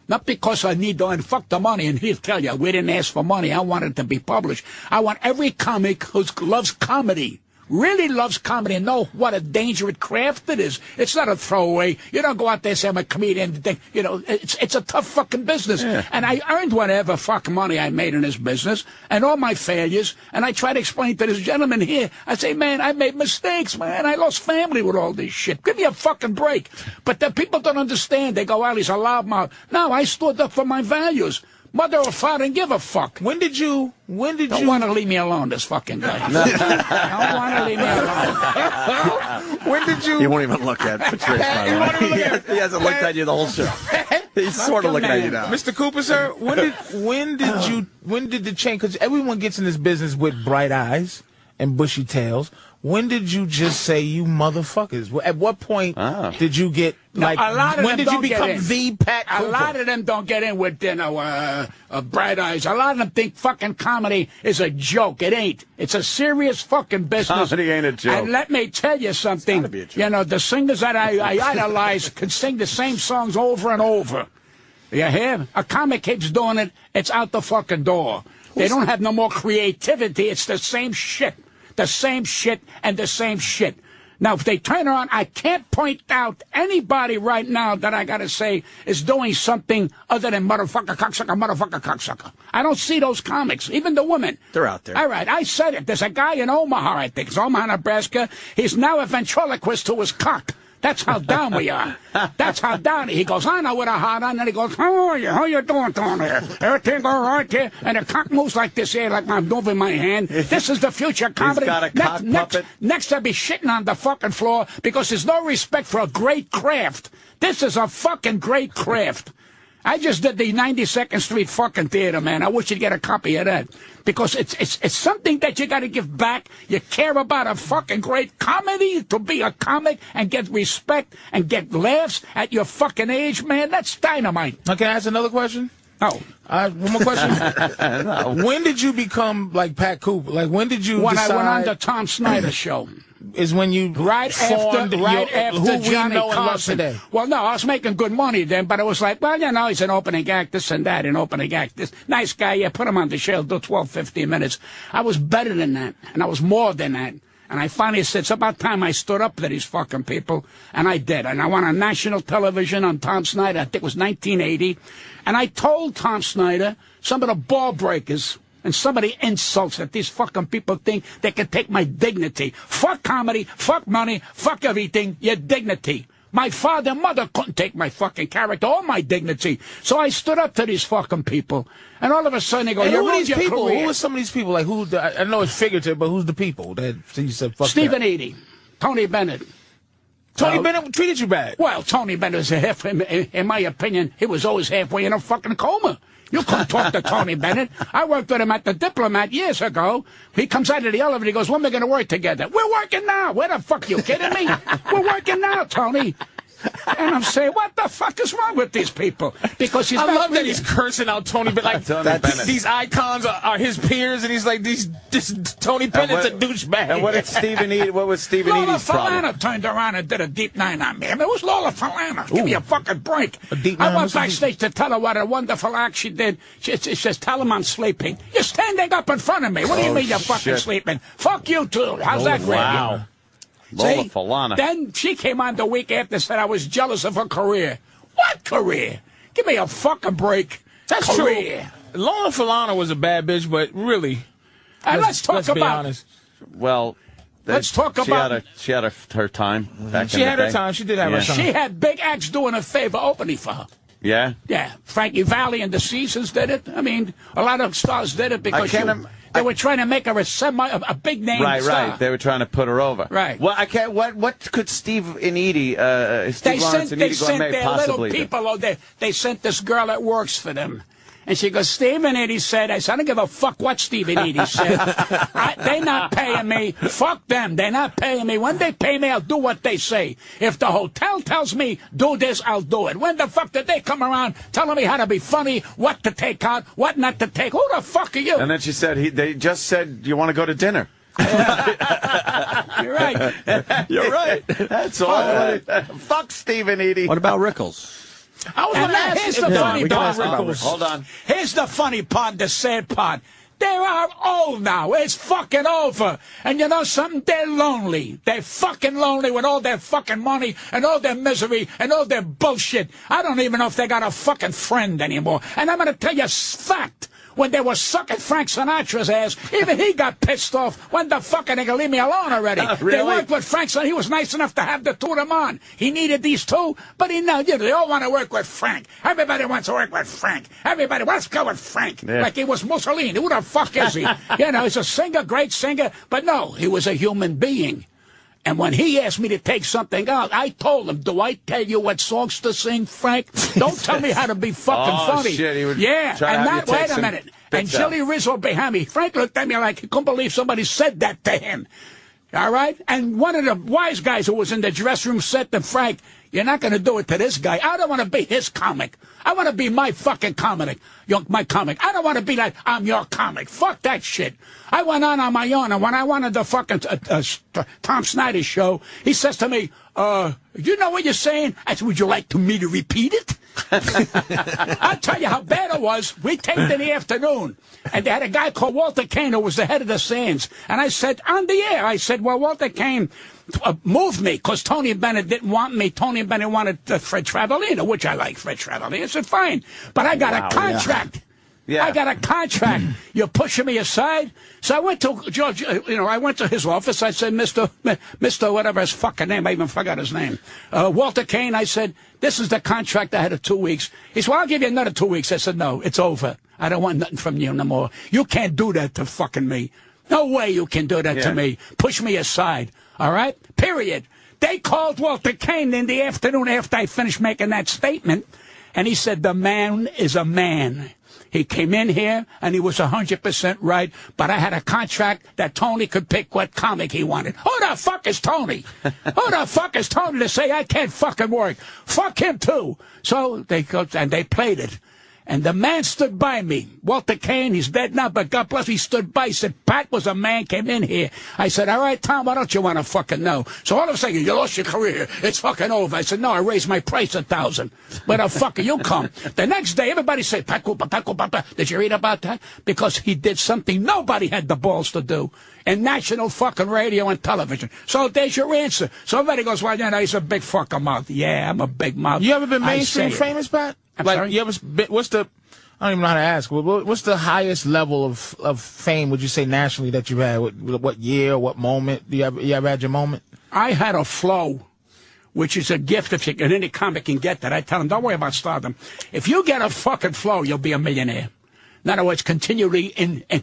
Not because I need to, and fuck the money, and he'll tell you, we didn't ask for money, I want it to be published. I want every comic who loves comedy, really loves comedy, and know what a dangerous craft it is. It's not a throwaway. You don't go out there and say, I'm a comedian. You know, it's a tough fucking business. Yeah. And I earned whatever fucking money I made in this business, and all my failures, and I try to explain to this gentleman here, I say, man, I made mistakes, man. I lost family with all this shit. Give me a fucking break. But the people don't understand. They go, well, he's a loudmouth. No, I stood up for my values. Mother or father, and give a fuck. When did you want to leave me alone, this fucking guy. Don't want to leave me alone. When did you? He won't even look at Patrice, by the way. He hasn't looked at you the whole show. He's sort of looking at you now. Mr. Cooper, sir, when did the change? Because everyone gets in this business with bright eyes and bushy tails. When did you just say, you motherfuckers? At what point did you get, like, when did you become the Pat Cooper? A lot of them don't get in with, bright eyes. A lot of them think fucking comedy is a joke. It ain't. It's a serious fucking business. Comedy ain't a joke. And let me tell you something. You know, the singers that I idolize can sing the same songs over and over. You hear? A comic keeps doing it, it's out the fucking door. They don't have no more creativity. It's the same shit. The same shit and the same shit. Now, if they turn around, I can't point out anybody right now that I got to say is doing something other than motherfucker, cocksucker. I don't see those comics, even the women. They're out there. All right, I said it. There's a guy in Omaha, I think. It's Omaha, Nebraska. He's now a ventriloquist to his cock. That's how down we are. That's how down. He goes, I know what a hot on. And he goes, how are you? How you doing down there? Everything all right there? And the cock moves like this here, like I'm moving my hand. This is the future comedy. He's got a cock puppet. Next I'll be shitting on the fucking floor because there's no respect for a great craft. This is a fucking great craft. I just did the 92nd Street fucking theater, man. I wish you'd get a copy of that. Because it's something that you got to give back. You care about a fucking great comedy, to be a comic and get respect and get laughs at your fucking age, man. That's dynamite. Okay, can I ask another question? Oh. One more question. No. When did you become like Pat Cooper? Like, when did you decide? I went on the Tom Snyder show. Is when you right after Johnny Carson. Today. Well, no, I was making good money then, but it was like, well, you know, he's an opening act, this and that, an opening act, this nice guy. Yeah, put him on the show, do 12, 15 minutes. I was better than that, and I was more than that. And I finally said, it's about time I stood up to these fucking people, and I did. And I went on national television on Tom Snyder. I think it was 1980, and I told Tom Snyder some of the ball breakers and some of the insults that these fucking people think they can take my dignity. Fuck comedy, fuck money, fuck everything, your dignity. My father and mother couldn't take my fucking character or my dignity. So I stood up to these fucking people. And all of a sudden they go, who are these people? Who are some of these people? Like, I know it's figurative, but who's the people that you said fuck Stephen Eady, Tony Bennett. Tony Bennett treated you bad. Well, Tony Bennett was in my opinion, he was always halfway in a fucking coma. You couldn't talk to Tony Bennett. I worked with him at the Diplomat years ago. He comes out of the elevator, he goes, when are we going to work together? We're working now. Where the fuck, you kidding me? We're working now, Tony. And I'm saying, what the fuck is wrong with these people? Because he's I love that he's cursing out Tony Bennett. Like, these icons are his peers, and he's like, this Tony Bennett's a douchebag. And what was Stephen Eady's problem? Lola Falana turned around and did a deep 9 on me. I mean, it was Lola Falana. Give me a fucking break. I went backstage to tell her what a wonderful act she did. She says, tell him I'm sleeping. You're standing up in front of me. What do you mean you're fucking sleeping? Fuck you, too. How's that grab you? Lola Falana. Then she came on the week after and said I was jealous of her career. What career? Give me a fucking break. That's career. True. Lola Falana was a bad bitch, but really, let's be honest. Well, let's talk about. She had her time. She had her time. She did have her time. She had big acts doing a favor opening for her. Yeah. Yeah. Frankie Valli and the Seasons did it. I mean, a lot of stars did it because they were trying to make her a big name star. Right. They were trying to put her over. Right. Well, I can't. What could Steve and Eady, they sent their little people. They sent this girl that works for them. And she goes, Stephen Eady said, I don't give a fuck what Stephen Eady said. They're not paying me. Fuck them. They're not paying me. When they pay me, I'll do what they say. If the hotel tells me, do this, I'll do it. When the fuck did they come around telling me how to be funny, what to take out, what not to take? Who the fuck are you? And then she said, they just said, you want to go to dinner? You're right. You're right. That's all. Fuck Stephen Eady. What about Rickles? Here's the funny part. Hold on. Here's the funny part, the sad part. They are old now. It's fucking over. And you know something? They're lonely. They're fucking lonely with all their fucking money and all their misery and all their bullshit. I don't even know if they got a fucking friend anymore. And I'm going to tell you a fact. When they were sucking Frank Sinatra's ass, even he got pissed off. When the fuck are they going to leave me alone already? Really? They worked with Frank Sinatra. He was nice enough to have the two of them on. He needed these two, but they all want to work with Frank. Everybody wants to work with Frank. Everybody wants to go with Frank. Yeah. Like he was Mussolini. Who the fuck is he? He's a singer, great singer, but no, he was a human being. And when he asked me to take something out, I told him, do I tell you what songs to sing, Frank? Don't tell me how to be fucking funny. Shit, he would and that, wait a minute. And Jilly Rizzo behind me, Frank looked at me like he couldn't believe somebody said that to him. All right? And one of the wise guys who was in the dressing room said to Frank, you're not going to do it to this guy. I don't want to be his comic. I want to be my fucking comic. My comic. I don't want to be like, I'm your comic. Fuck that shit. I went on my own, and when I wanted the fucking Tom Snyder show, he says to me, you know what you're saying? I said, would you like me to repeat it? I'll tell you how bad it was. We taped in the afternoon, and they had a guy called Walter Kane who was the head of the Sands. And I said, on the air, I said, well, Walter Kane moved me because Tony Bennett didn't want me. Tony Bennett wanted Fred Travalino, which I like Fred Travalino. I said, fine. But I got a contract. Yeah. I got a contract. You're pushing me aside. So I went to George, I went to his office. I said, Mr. whatever his fucking name, I even forgot his name. Walter Kane, I said, this is the contract I had of 2 weeks. He said, well, I'll give you another 2 weeks. I said, no, it's over. I don't want nothing from you no more. You can't do that to fucking me. No way you can do that to me. Push me aside. All right? Period. They called Walter Kane in the afternoon after I finished making that statement, and he said, the man is a man. He came in here, and he was 100% right, but I had a contract that Tony could pick what comic he wanted. Who the fuck is Tony? Who the fuck is Tony to say I can't fucking work? Fuck him, too. So they played it. And the man stood by me. Walter Kane, he's dead now, but God bless, he stood by. He said, Pat was a man, came in here. I said, all right, Tom, why don't you want to fucking know? So all of a sudden, you lost your career. It's fucking over. I said, no, I raised my price 1,000. Where the fuck are you come? The next day, everybody said, Pat Cooper, did you read about that? Because he did something nobody had the balls to do in national fucking radio and television. So there's your answer. So everybody goes, well, he's a big fucking mouth. Yeah, I'm a big mouth. You ever been mainstream famous, Pat? I'm sorry? You ever been, what's the I don't even know how to ask. What's the highest level of fame, would you say, nationally that you've had? What year, what moment? You ever had your moment? I had a flow, which is a gift if any comic can get that. I tell them, don't worry about stardom. If you get a fucking flow, you'll be a millionaire. In other words, continually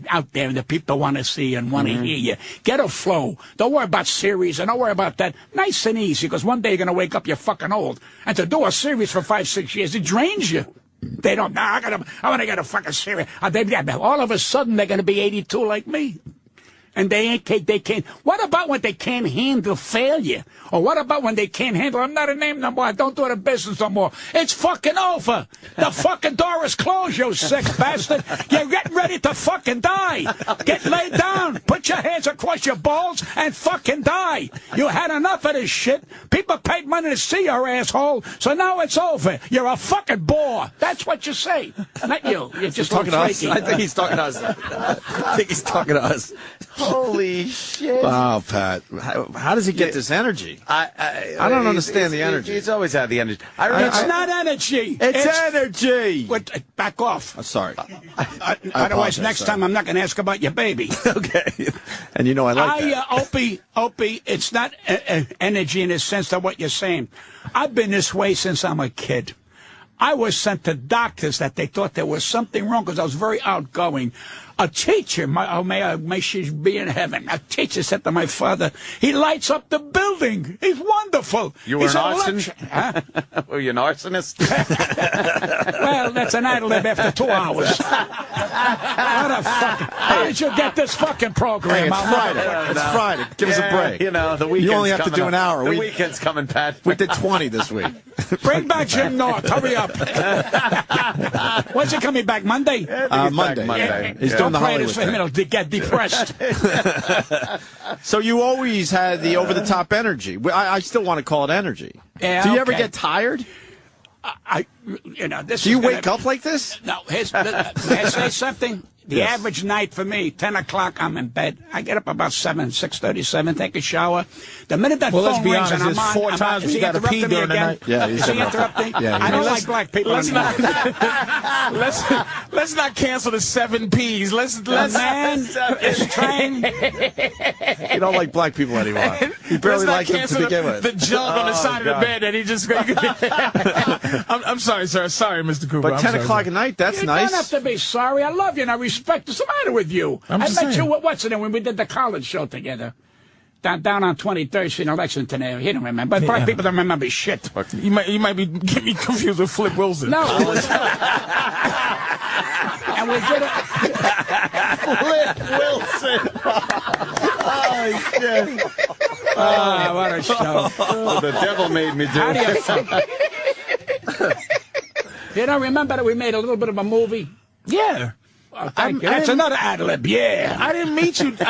out there, and the people want to see and want to hear you. Get a flow. Don't worry about series, and don't worry about that. Nice and easy, because one day you're going to wake up, you're fucking old. And to do a series for 5-6 years, it drains you. They don't, I want to get a fucking series. All of a sudden, they're going to be 82 like me. And they can't. What about when they can't handle failure? Or what about when they can't handle, I'm not a name no more, I don't do the business no more. It's fucking over. The fucking door is closed, you sick bastard. You're getting ready to fucking die. Get laid down. Put your hands across your balls and fucking die. You had enough of this shit. People paid money to see your asshole, so now it's over. You're a fucking bore. That's what you say. Not you. You're just talking to us. flaky. I think he's talking to us. I think he's talking to us. Holy shit! Wow, Pat, how does he get this energy? I don't understand the energy. He's always had the energy. It's not energy. It's energy. Back off. I'm sorry. Otherwise, next time I'm not going to ask about your baby. Okay. And you know I like that. Opie, it's not energy in the sense of what you're saying. I've been this way since I'm a kid. I was sent to doctors that they thought there was something wrong because I was very outgoing. A teacher, may she be in heaven, a teacher said to my father, he lights up the building. He's wonderful. You were an arsonist? Huh? Were you an arsonist? Well, that's an ad-lib after 2 hours. What a fuck. How did you get this fucking program? Hey, it's Friday. It's Friday. Give us a break. You know, the weekend's You only have to do an hour. The weekend's coming, Pat. We did 20 this week. Bring back Jim North. Hurry up. When's he coming back? Monday? Monday. He's doing the Hollywood thing. He'll get depressed. So you always had the over-the-top energy. I still want to call it energy. Yeah, do you ever get tired? This. Do you wake up like this? No. May I say something? The average night for me, 10 o'clock, I'm in bed. I get up about 6:37, take a shower. The minute that phone rings honest, and I'm there's 4 times we got to pee during the night. Yeah, is he interrupting? I don't like black people anymore. Let's not cancel the 7 Ps. Let's man is trying. You don't like black people anymore. You barely like them to begin with. The junk on the side of the bed that he just. I'm sorry, sir. Sorry, Mr. Cooper. But 10 o'clock at night, that's nice. You don't have to be sorry. I love you and I respect. What's the matter with you? I met you. What's it? When we did the college show together. Down on 23rd Street in Lexington area. He don't remember. But black people don't remember shit. You might be getting me confused with Flip Wilson. No. And we did it. Flip Wilson. Oh, shit. Oh, what a show. The devil made me do How do you it. think? You don't remember that we made a little bit of a movie? Yeah. Oh, thank you. That's another ad-lib. Yeah. I didn't meet you there.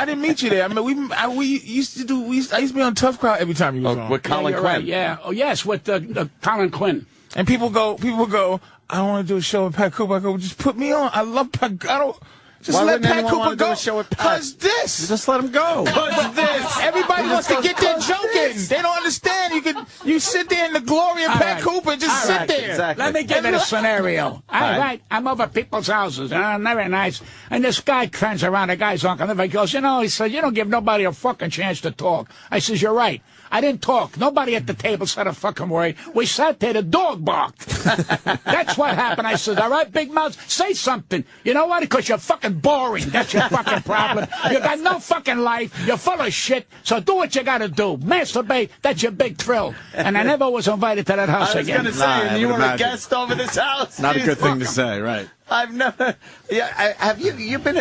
I mean, I used to be on Tough Crowd every time you was on. With Colin Quinn. Right, yeah. Oh, yes, with Colin Quinn. And people go, I don't want to do a show with Pat Cooper. I go, just put me on. I love Pat. I don't. Just Why let Pat Cooper want to go. Do a show with Pat? Cause this. Just let him go. Cause this. Everybody wants to get their joke in. They don't understand. You sit there in the glory of Pat Cooper and just sit there. Exactly. Let me give you a scenario. All right. I'm over people's houses. Very nice. And this guy turns around. The guy's uncle. And he goes, he said, you don't give nobody a fucking chance to talk. I says, you're right. I didn't talk. Nobody at the table said a fucking word. We sat there, the dog barked. That's what happened. I said, all right, big mouth, say something. You know why? Because you're fucking boring. That's your fucking problem. You got no fucking life. You're full of shit. So do what you got to do. Masturbate. That's your big thrill. And I never was invited to that house again. I was going to say, you were a guest over this house. Not a good thing to say, right? I've never. Yeah, have you? You've been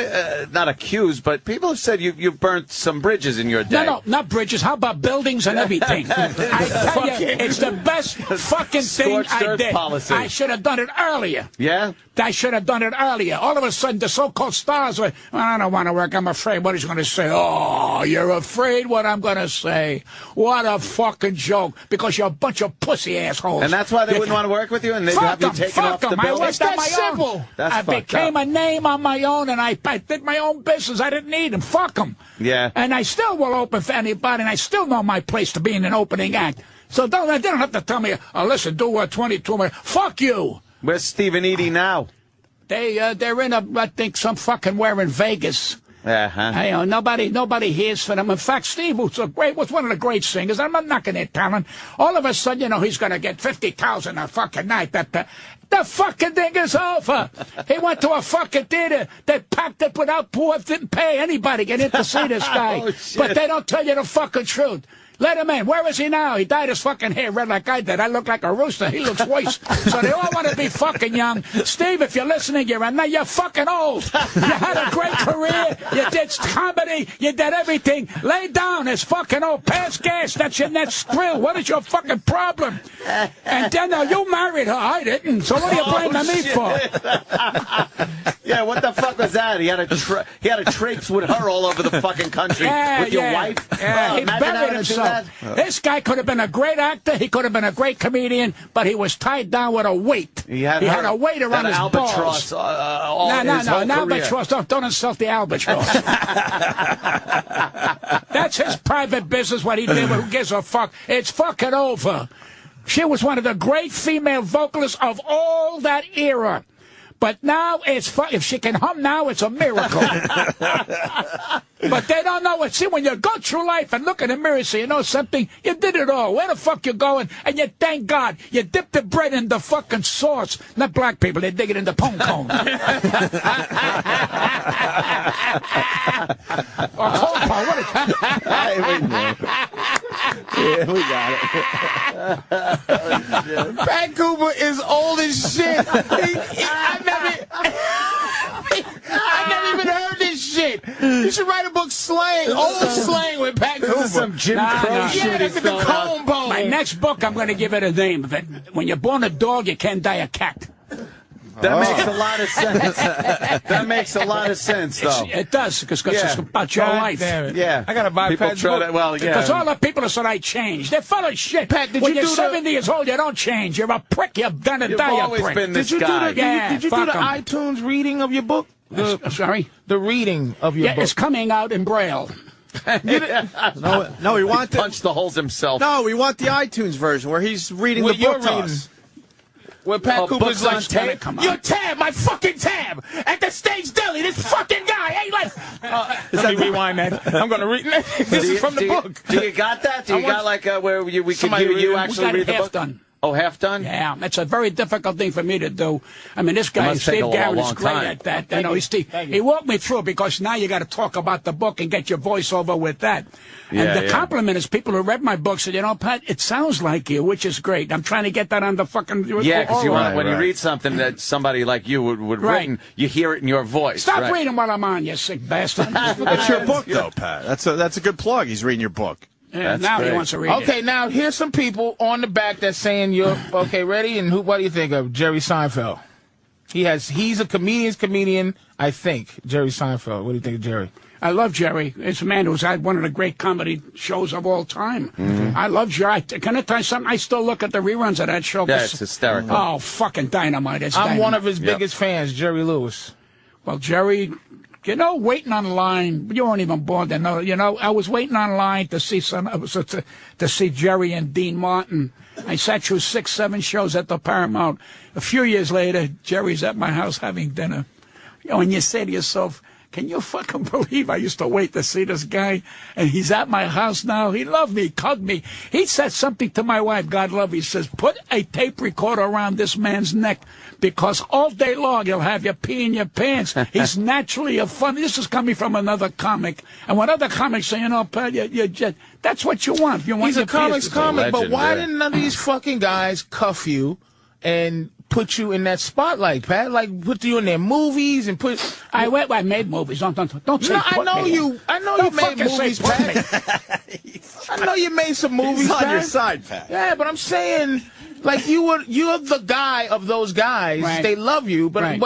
not accused, but people have said you burnt some bridges in your day. No, not bridges. How about buildings and everything? I tell you, it's the best fucking thing I did. Policy. I should have done it earlier. Yeah. I should have done it earlier. All of a sudden, the so-called stars were, I don't want to work. I'm afraid what he's going to say. Oh, you're afraid what I'm going to say. What a fucking joke. Because you're a bunch of pussy assholes. And that's why they wouldn't want to work with you? And they'd have you taken off the building? I worked on my own. I became a name on my own, and I did my own business. I didn't need them. Fuck them. Yeah. And I still will open for anybody, and I still know my place to be in an opening act. So they don't have to tell me, listen, do 22 minutes. Fuck you. Where's Stephen Eady now? They're in I think somewhere in Vegas. Nobody hears from them. In fact, Steve was one of the great singers. I'm not knocking their talent. All of a sudden, he's going to get 50,000 a fucking night. The fucking thing is over. He went to a fucking theater. They packed it didn't pay anybody get in to see this guy. But they don't tell you the fucking truth. Let him in. Where is he now? He dyed his fucking hair red like I did. I look like a rooster. He looks worse. So they all want to be fucking young. Steve, if you're listening, you're fucking old. You had a great career. You did comedy. You did everything. Lay down. It's fucking old. Pass gas. That's your next thrill. What is your fucking problem? And then you married her. I didn't. So what are you blaming me for? Yeah, what the fuck was that? He had a traipse with her all over the fucking country with your wife. Yeah, he buried himself. This guy could have been a great actor. He could have been a great comedian, but he was tied down with a weight. He had a weight around his balls. No, an albatross. Don't insult the albatross. That's his private business. What he did. Who gives a fuck? It's fucking over. She was one of the great female vocalists of all that era. But now if she can hum now, it's a miracle. But they don't know it. See, when you go through life and look in the mirror and say, you know something? You did it all. Where the fuck you going? And you thank God. You dip the bread in the fucking sauce. Not black people. They dig it in the pone cone. Or cold pone. What is that? Yeah, we got it. Pat Cooper is old as shit. I never even heard this shit. You should write a book, Slang, old slang with Pat Cooper. This is some Jim Crow shit. Yeah, the comb bone. My next book, I'm going to give it a name. When you're born a dog, you can't die a cat. That makes a lot of sense. That makes a lot of sense, though. It does, because it's about your life. Damn it. Yeah. I got to buy Pat's book. Because all the people that said I changed, they're full of shit. Pat, when you're 70 years old, you don't change. You're a prick. You're gonna die a prick. You've always been this guy. Did you do the iTunes reading of your book? Sorry? The reading of your book. Yeah, it's coming out in Braille. No, we want to punch the holes himself. No, we want the iTunes version where he's reading the book to us. Where Pat Cooper's like, your tab, my fucking tab, at the Stage Deli, this fucking guy ain't like... Let me rewind that. I'm going to read... This is from the book. Do you got that? Do you got like where we can hear you actually read the book? Done. Oh, half done? Yeah, that's a very difficult thing for me to do. I mean, this guy, Steve Garrett, is great at that. He walked me through it because now you got to talk about the book and get your voice over with that. And the compliment is people who read my book said, Pat, it sounds like you, which is great. I'm trying to get that on the fucking... Yeah, because when you read something that somebody like you would written, you hear it in your voice. Stop reading while I'm on, you sick bastard. That's your book, though, Pat. That's a good plug. He's reading your book. Yeah, now he wants to read it. Okay, now here's some people on the back that's saying you're okay. Ready? And what do you think of Jerry Seinfeld? He's a comedian. I think Jerry Seinfeld. What do you think of Jerry? I love Jerry. It's a man who's had one of the great comedy shows of all time. Mm-hmm. I love Jerry. Can I tell you something? I still look at the reruns of that show. Yeah, it's hysterical. Oh, fucking dynamite! I'm one of his biggest fans, Jerry Lewis. Well, Jerry. Waiting on the line. You weren't even born then. I was waiting on line to see to see Jerry and Dean Martin. I sat through 6, 7 shows at the Paramount. A few years later, Jerry's at my house having dinner. And you say to yourself, can you fucking believe I used to wait to see this guy? And he's at my house now. He loved me, hugged me. He said something to my wife, God love her. He says, put a tape recorder around this man's neck because all day long he'll have you pee in your pants. He's naturally a fun. This is coming from another comic. And when other comics say, Pat, you just, that's what you want. He's a comic, but why didn't none of these fucking guys cuff you and put you in that spotlight, Pat? Like put you in their movies and put. I made movies. Don't say. No, I know you made movies, Pat. I know you made some movies. He's on your side, Pat. Yeah, but I'm saying, like you're the guy of those guys. Right. They love you, but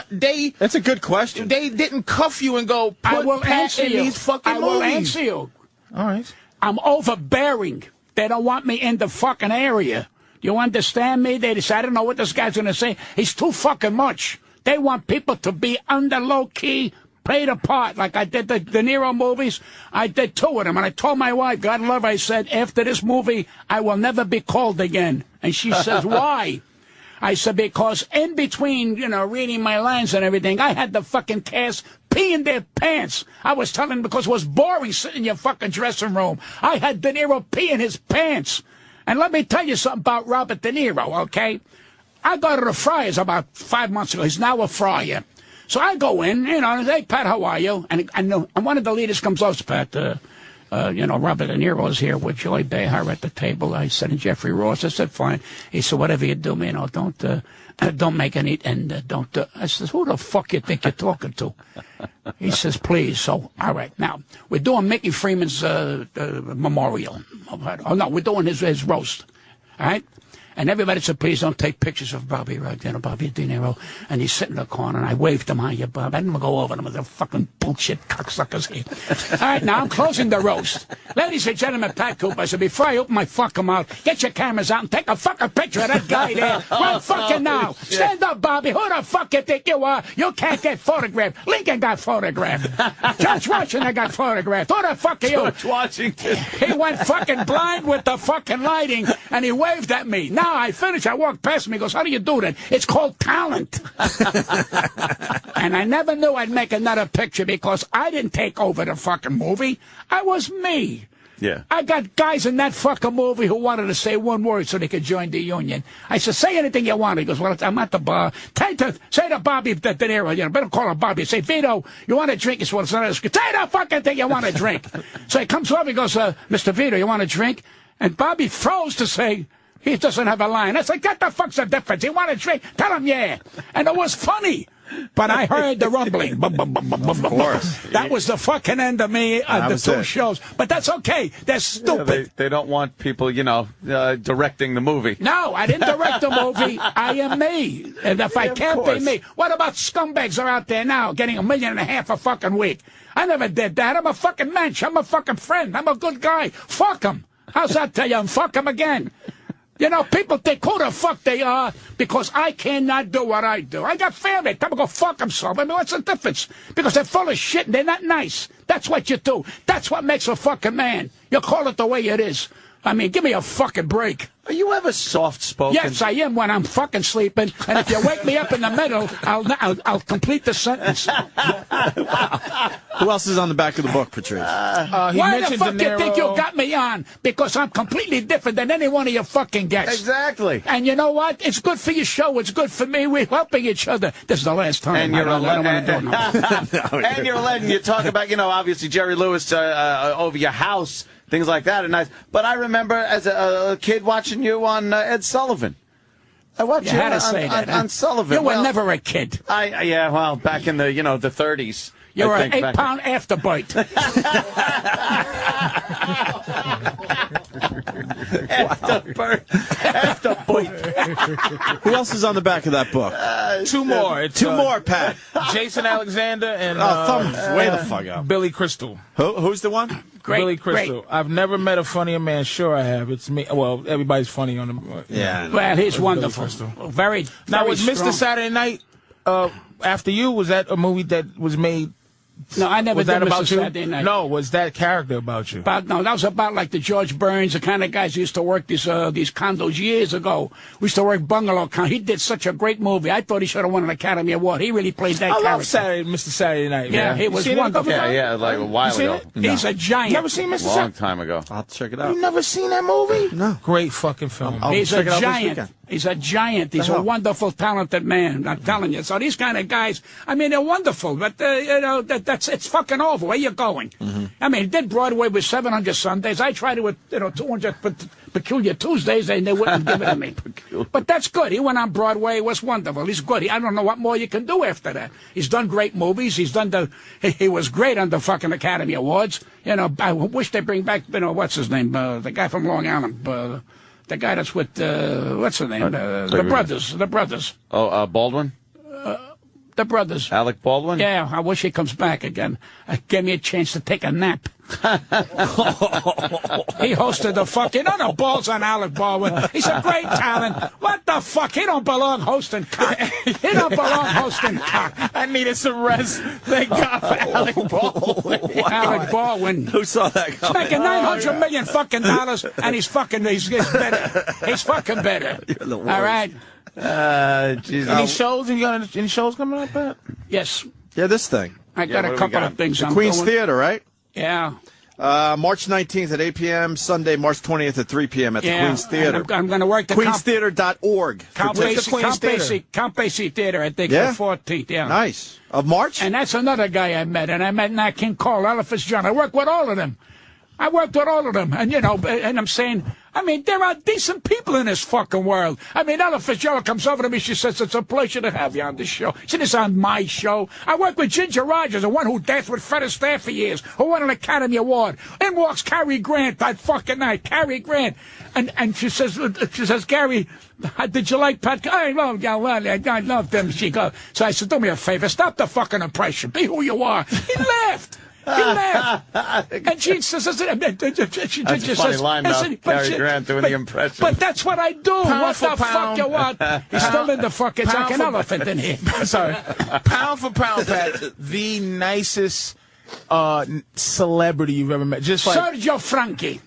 they. That's a good question. They didn't cuff you and go. Put I will Pat answer in you. these fucking movies. I will answer you. All right. I'm overbearing. They don't want me in the fucking area. You understand me? They decide, I don't know what this guy's going to say. He's too fucking much. They want people to be under low-key, played a part. Like I did the De Niro movies. I did 2 of them. And I told my wife, God love her, I said, after this movie, I will never be called again. And she says, why? I said, because in between, reading my lines and everything, I had the fucking cast peeing their pants. I was telling them because it was boring sitting in your fucking dressing room. I had De Niro peeing his pants. And let me tell you something about Robert De Niro, okay? I go to the Friars about 5 months ago. He's now a Friar. So I go in, and hey, Pat, how are you? And one of the leaders comes over, Pat, Robert De Niro is here with Joy Behar at the table. I said, and Jeffrey Ross. I said, fine. He said, whatever you do, man, don't make any, and don't. I said, who the fuck you think you're talking to? He says, please. So, all right. Now, we're doing Mickey Freeman's memorial. Oh, no, we're doing his roast. All right? And everybody said, please don't take pictures of Bobby De Niro. And he's sitting in the corner, and I waved him, hi, Bob. I didn't go over them with the fucking bullshit cocksuckers here. All right, now I'm closing the roast. Ladies and gentlemen, Pat Cooper, I said, before I open my fucking mouth, get your cameras out and take a fucking picture of that guy there. Right fucking now. Stand up, Bobby. Who the fuck you think you are? You can't get photographed. Lincoln got photographed. George Washington got photographed. Who the fuck are you? George Washington. He went fucking blind with the fucking lighting, and he waved at me. Now I finished. I walked past him. He goes, how do you do that? It's called talent. And I never knew I'd make another picture because I didn't take over the fucking movie. I was me. Yeah. I got guys in that fucking movie who wanted to say one word so they could join the union. I said, say anything you want. He goes, well, I'm at the bar. Say to Bobby De Niro, better call him Bobby. Say, Vito, you want to drink? He says, well, it's not a script. Say the fucking thing you want to drink. So he comes over, he goes, Mr. Vito, you want to drink? And Bobby froze to say, he doesn't have a line. I said, what the fuck's the difference? You want to drink? Tell him, yeah. And it was funny. But I heard the rumbling. Of course. That was the fucking end of me at the two shows. But that's okay. They're stupid. Yeah, they don't want people, directing the movie. No, I didn't direct the movie. I am me. And if I can't be me, what about scumbags are out there now getting $1.5 million a fucking week? I never did that. I'm a fucking mensch. I'm a fucking friend. I'm a good guy. Fuck them. How's that tell you? And fuck them again. People think who the fuck they are because I cannot do what I do. I got family. Tell them go fuck themselves. I mean, what's the difference? Because they're full of shit and they're not nice. That's what you do. That's what makes a fucking man. You call it the way it is. I mean, give me a fucking break. Are you ever soft-spoken? Yes, I am when I'm fucking sleeping. And if you wake me up in the middle, I'll complete the sentence. Who else is on the back of the book, Patrice? Why the fuck do you think you got me on? Because I'm completely different than any one of your fucking guests. Exactly. And you know what? It's good for your show. It's good for me. We're helping each other. This is the last time. And you're I don't want to do it no. And you're a legend. You talk about, obviously Jerry Lewis over your house. Things like that are nice. But I remember as a kid watching you on Ed Sullivan. I watched you on Sullivan. You were never a kid. Well, back in the, the 30s. You were an 8-pound afterbite. Afterbite. Who else is on the back of that book? Two more. Two more, Pat. Jason Alexander and thumbs way the fuck up. Billy Crystal. Who's the one? Billy Crystal. I've never met a funnier man. Sure, I have. It's me. Well, everybody's funny on the. Yeah. Well, he's wonderful. Very. Now, was strong. Mr. Saturday Night after you? Was that a movie that was made? No, I never was did that about Mr. you? Saturday Night. No, was that character about you? No, that was about like the George Burns, the kind of guys who used to work these condos years ago. We used to work bungalow condos. He did such a great movie. I thought he should have won an Academy Award. He really played that character. I love Mr. Saturday Night. Yeah, he was wonderful. Yeah, like a while ago. He's a giant. Never seen Mr. Long time ago. I'll check it out. You never seen that movie? No. Great fucking film. He's a giant. He's a giant. He's a wonderful, talented man. I'm telling you. So these kind of guys, I mean, they're wonderful. But it's fucking over. Where you going? Mm-hmm. I mean, he did Broadway with 700 Sundays. I tried it with 200 Peculiar Tuesdays, and they wouldn't give it to me. But that's good. He went on Broadway. It was wonderful. He's good. I don't know what more you can do after that. He's done great movies. He was great on the fucking Academy Awards. I wish they bring back, what's his name? The guy from Long Island. The guy that's with, what's the name? The brothers. Oh, Baldwin? The brothers. Alec Baldwin? Yeah, I wish he comes back again. Gave me a chance to take a nap. He hosted the fuck. No balls on Alec Baldwin. He's a great talent. What the fuck? He don't belong hosting cock. He don't belong hosting cock. I needed some rest. Thank God for Alec Baldwin. Wow. Alec Baldwin. Who saw that coming? He's making $900 million fucking dollars, and he's better. He's fucking better. You're the worst. All right. Any shows? Any shows coming up, Pat? Yes. Yeah, this thing. I got a couple of things. The Queen's Theater, right? Yeah. March 19th at 8 p.m., Sunday, March 20th at 3 p.m. at the Queen's Theater. I'm going to work the queenstheater.org. Count Basie Theater, I think, the 14th, Nice. Of March? And that's another guy I met, and I met Nat King Cole, Ella Fitzgerald. I worked with all of them. And, you know, and I'm saying, I mean, there are decent people in this fucking world. I mean, Ella Fitzgerald comes over to me, she says, it's a pleasure to have you on the show. She said, it's on my show. I worked with Ginger Rogers, the one who danced with Fred Astaire for years, who won an Academy Award. In walks Cary Grant that fucking night, Cary Grant. And she says, Gary, did you like Pat? I love them. She goes, so I said, do me a favor, stop the fucking impression. Be who you are. He laughed. He laughed. And she says, that's a funny line, though. Cary Grant doing the impression. But that's what I do. Pound what for the pound. fuck you want? He's still in the fucking, it's like an elephant in here. Sorry. Pound for pound, Pat, the nicest celebrity you've ever met. Just like Sergio Franchi.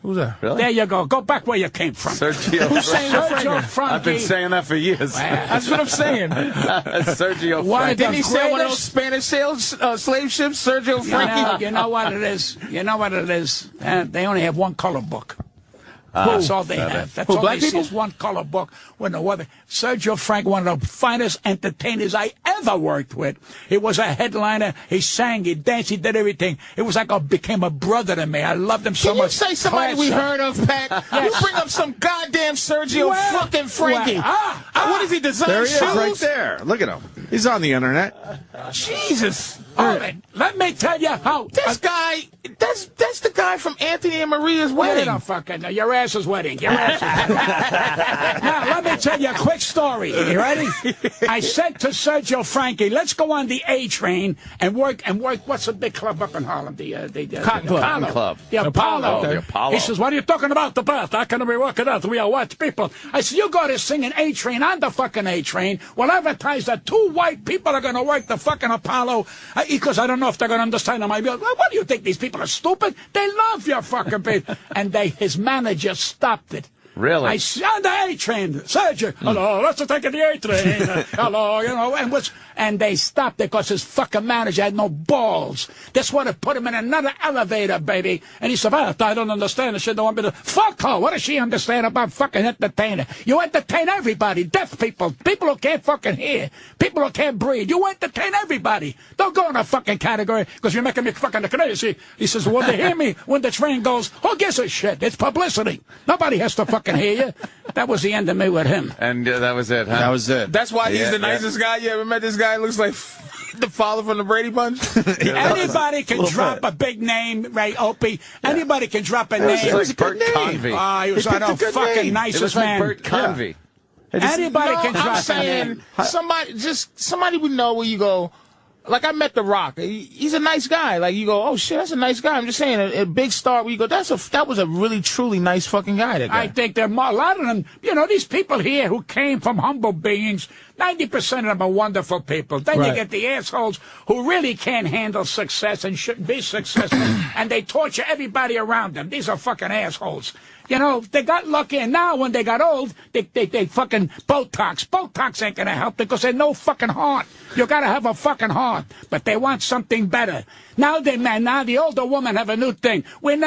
Who's that? Really? There you go. Go back where you came from. Sergio Franchi. I've been saying that for years. That's what I'm saying. Sergio Franchi. Didn't he say one of those Spanish slave ships, Sergio Franchi? You know what it is? They only have one color book. That's all they have. That's all they see is one color book. When the other, Sergio Frank, one of the finest entertainers I ever worked with. He was a headliner. He sang, he danced, he did everything. It was like became a brother to me. I loved him so much. Can you say somebody we heard of, Pat? You bring up some goddamn Sergio fucking Frankie. What is he, design There he shoes? is, right there. Look at him. He's on the internet. Jesus. Let me tell you how. This guy, that's the guy from Anthony and Maria's wedding. Don't fucking know. Your ass's wedding. Your ass. Now, let me tell you a quick story. You ready? I said to Sergio Franchi, let's go on the A train and work. What's the big club up in Harlem? The Cotton Club. The Apollo. The Apollo. He says, what are you talking about? The bath? How can we work it out? We are what people? I said, you go to sing an A train on the fucking A train. We'll advertise that 2 white people are going to work the fucking Apollo. Because I don't know if they're going to understand them. I go, what do you think? These people are stupid? They love your fucking people. And his manager stopped it. Really? I on the A train, Sergio. Hello, let's take the A train. Hello, you know, and they stopped it because his fucking manager had no balls. That's what it put him in another elevator, baby. And he said, I don't understand. She don't want me to. Fuck her. What does she understand about fucking entertainer? You entertain everybody. Deaf people, people who can't fucking hear, people who can't breathe. You entertain everybody. Don't go in a fucking category because you're making me fucking crazy. He says, well, they hear me when the train goes. Who gives a shit? It's publicity. Nobody has to fucking hear you. That was the end of me with him. And that was it, huh? That was it. That's why he's the nicest guy. You ever met this guy? Looks like the father from the Brady Bunch. Anybody can drop a big name, Ray Opie. Anybody can drop a name. It was like Bert Convy. He was a fucking nicest It was like man. Bert Convy. Anybody can drop I'm saying somebody would know where you go. Like, I met The Rock. He's a nice guy. Like, you go, oh, shit, that's a nice guy. I'm just saying, a big star where you go, that was a really, truly nice fucking guy, that guy. I think there are a lot of them. You know, these people here who came from humble beings, 90% of them are wonderful people. Then you get the assholes who really can't handle success and shouldn't be successful, and they torture everybody around them. These are fucking assholes. You know, they got lucky, and now when they got old, they fucking Botox. Botox ain't gonna help because they no fucking heart. You gotta have a fucking heart, but they want something better. Now the older women have a new thing. We're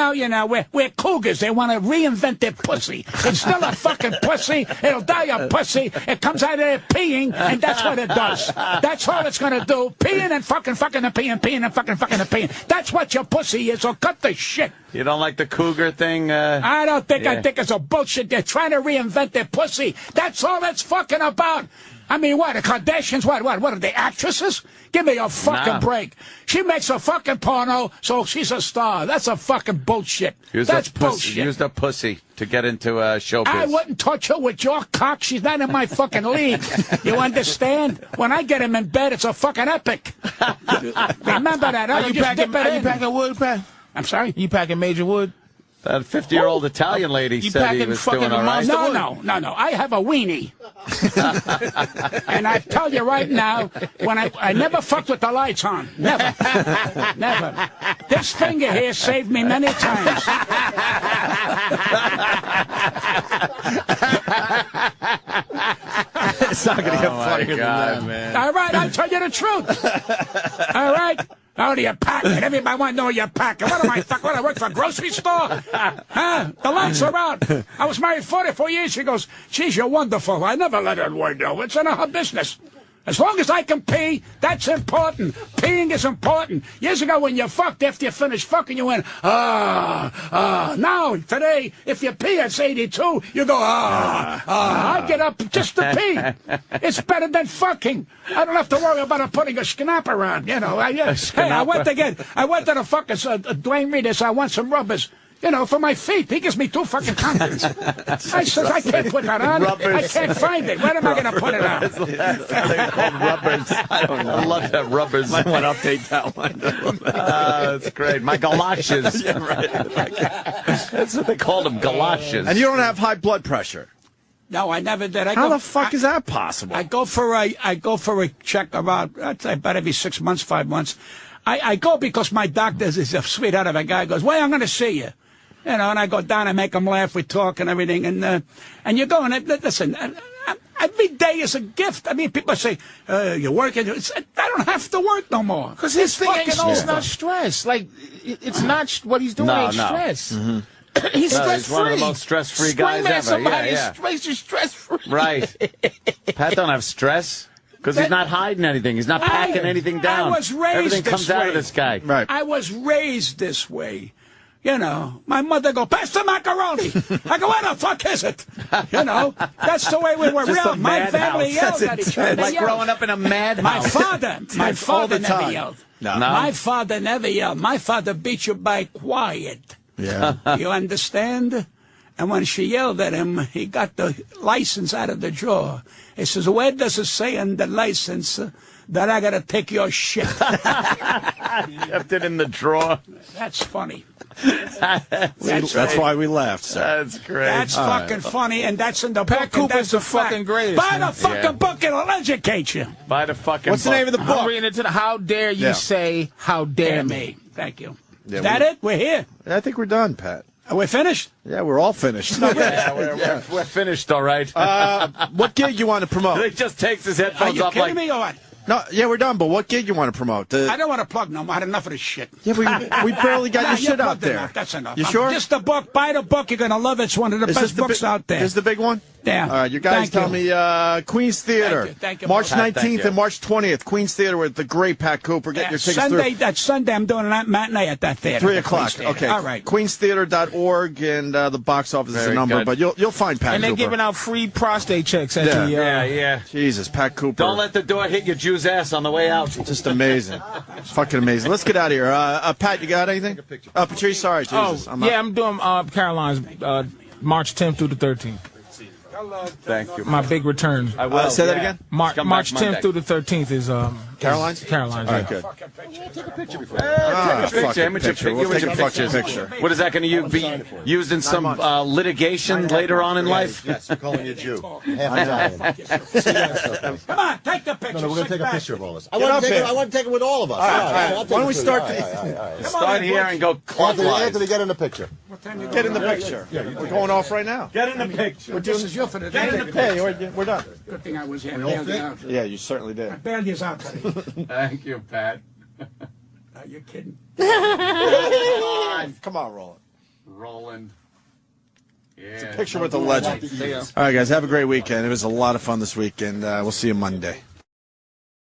cougars. They want to reinvent their pussy. It's still a fucking pussy. It'll die a pussy. It comes out of there peeing, and that's what it does. That's all it's gonna do. Peeing and fucking and peeing and fucking and peeing. That's what your pussy is, so cut the shit. You don't like the cougar thing? I don't think. I think it's a bullshit. They're trying to reinvent their pussy. That's all it's fucking about. I mean, what? The Kardashians, what are they, actresses? Give me a fucking break. She makes a fucking porno, so she's a star. That's a fucking bullshit. That's bullshit. Used a pussy to get into showbiz. I wouldn't touch her with your cock. She's not in my fucking league. You understand? When I get him in bed, it's a fucking epic. Remember that. Are you packing wood, Pat? I'm sorry? You packing major wood? That 50-year-old Italian lady said he was doing all right. No. I have a weenie. And I tell you right now, when I never fucked with the lights on. Never. Never. This finger here saved me many times. It's not going to get funnier than that, man. All right, I'll tell you the truth. All right? How do you pack it? Everybody want to know you're packing. What am I, what, I work for a grocery store? Huh? The lights are out. I was married 44 years. She goes, geez, you're wonderful. I never let her word know. It's none of her business. As long as I can pee, that's important. Peeing is important. Years ago when you fucked, after you finished fucking, you went, Now, today, if you pee at 82, you go, I get up just to pee. It's better than fucking. I don't have to worry about putting a schnapper around, you know. I went to the fucking Dwayne Reedus. I want some rubbers. You know, for my feet. He gives me 2 fucking confidence. I says, I can't put that on. Rubbers. I can't find it. Where am I going to put it on? They're called rubbers. I don't know. I love that, rubbers. I want to update that one. That's great. My galoshes. Yeah, right. That's what they called them, galoshes. And you don't have high blood pressure? No, I never did. How the fuck is that possible? I go for a check about, I'd say about every 6 months, 5 months. I go because my doctor is a sweetheart of a guy. Goes, well, I'm going to see you. You know, and I go down and make them laugh. We talk and everything. And you go and listen, every day is a gift. I mean, people say, you're working. I don't have to work no more. Because his thing is not stress. Like, it's not what he's doing ain't stress. Mm-hmm. He's stress-free. He's one of the most stress-free guys ever. Yeah. He's stress-free. Right. Pat don't have stress. Because he's not hiding anything. He's not packing anything down. I was raised Everything this comes way. out of this guy. Right. I was raised this way. You know, my mother go, pass the macaroni. I go, what the fuck is it? You know, that's the way we were. My family yelled at each other. Like growing up in a madhouse. My father never yelled. No. My father never yelled. My father beat you by quiet. Yeah. You understand? And when she yelled at him, he got the license out of the drawer. He says, where does it say in the license that I got to take your shit? Kept it in the drawer. That's funny. That's why we laughed, sir. That's great. That's fucking funny, and that's in the Pat book. Cooper's the fucking greatest. Buy the fucking book, it'll educate you. Buy the fucking What's the name of the book? I'm reading it to the How Dare You Say, How Dare Me. Thank you. Yeah, Is that it? We're here. I think we're done, Pat. Are we finished? Yeah, we're all finished. We're finished, all right. What gig you want to promote? He just takes his Are headphones you off kidding like... me or what? No, yeah, we're done, but what gig you want to promote? I don't want to plug no more. I had enough of this shit. Yeah, we barely got your shit out there. Enough. That's enough. You sure? Just the book. Buy the book. You're going to love it. It's one of the best books out there. Is the big one? Yeah. All right, you guys tell me Queens Theater. Thank you, March Pat, 19th and March 20th. Queens Theater with the great Pat Cooper. Get your tickets Sunday, through. That's Sunday. I'm doing a matinee at that theater. 3 o'clock. Okay. All right. QueensTheater.org and the box office is a number, but you'll find Pat Cooper. And they're giving out free prostate checks at the... Yeah. Jesus, Pat Cooper. Don't let the door hit your Jew's ass on the way out. Just amazing. Fucking amazing. Let's get out of here. Pat, you got anything? Patrice, sorry. Jesus. I'm doing Caroline's March 10th through the 13th. Thank you. My big return. I will. Say that again? March 10th through the 13th is Caroline's? Caroline's. All right, good. Take a picture. We'll take a picture. What is that going to be used in some litigation later on in life? Yes, you're calling you a Jew. Half Italian. Come on, take the picture. No, we're going to take a picture of all this. I want to take it with all of us. All right. Why don't we start? Start here and go clockwise. Anthony, get in the picture. Get in the picture. We're going off right now. Get in the picture. This is your for the Get in the picture. We're done. Good thing I was here. I bailed you out. Yeah, you certainly did. I bailed you out today. Thank you, Pat. Are you kidding? Come on, Roland. Roland. Yeah. It's a picture with a legend. All right, guys, have a great weekend. It was a lot of fun this weekend. We'll see you Monday.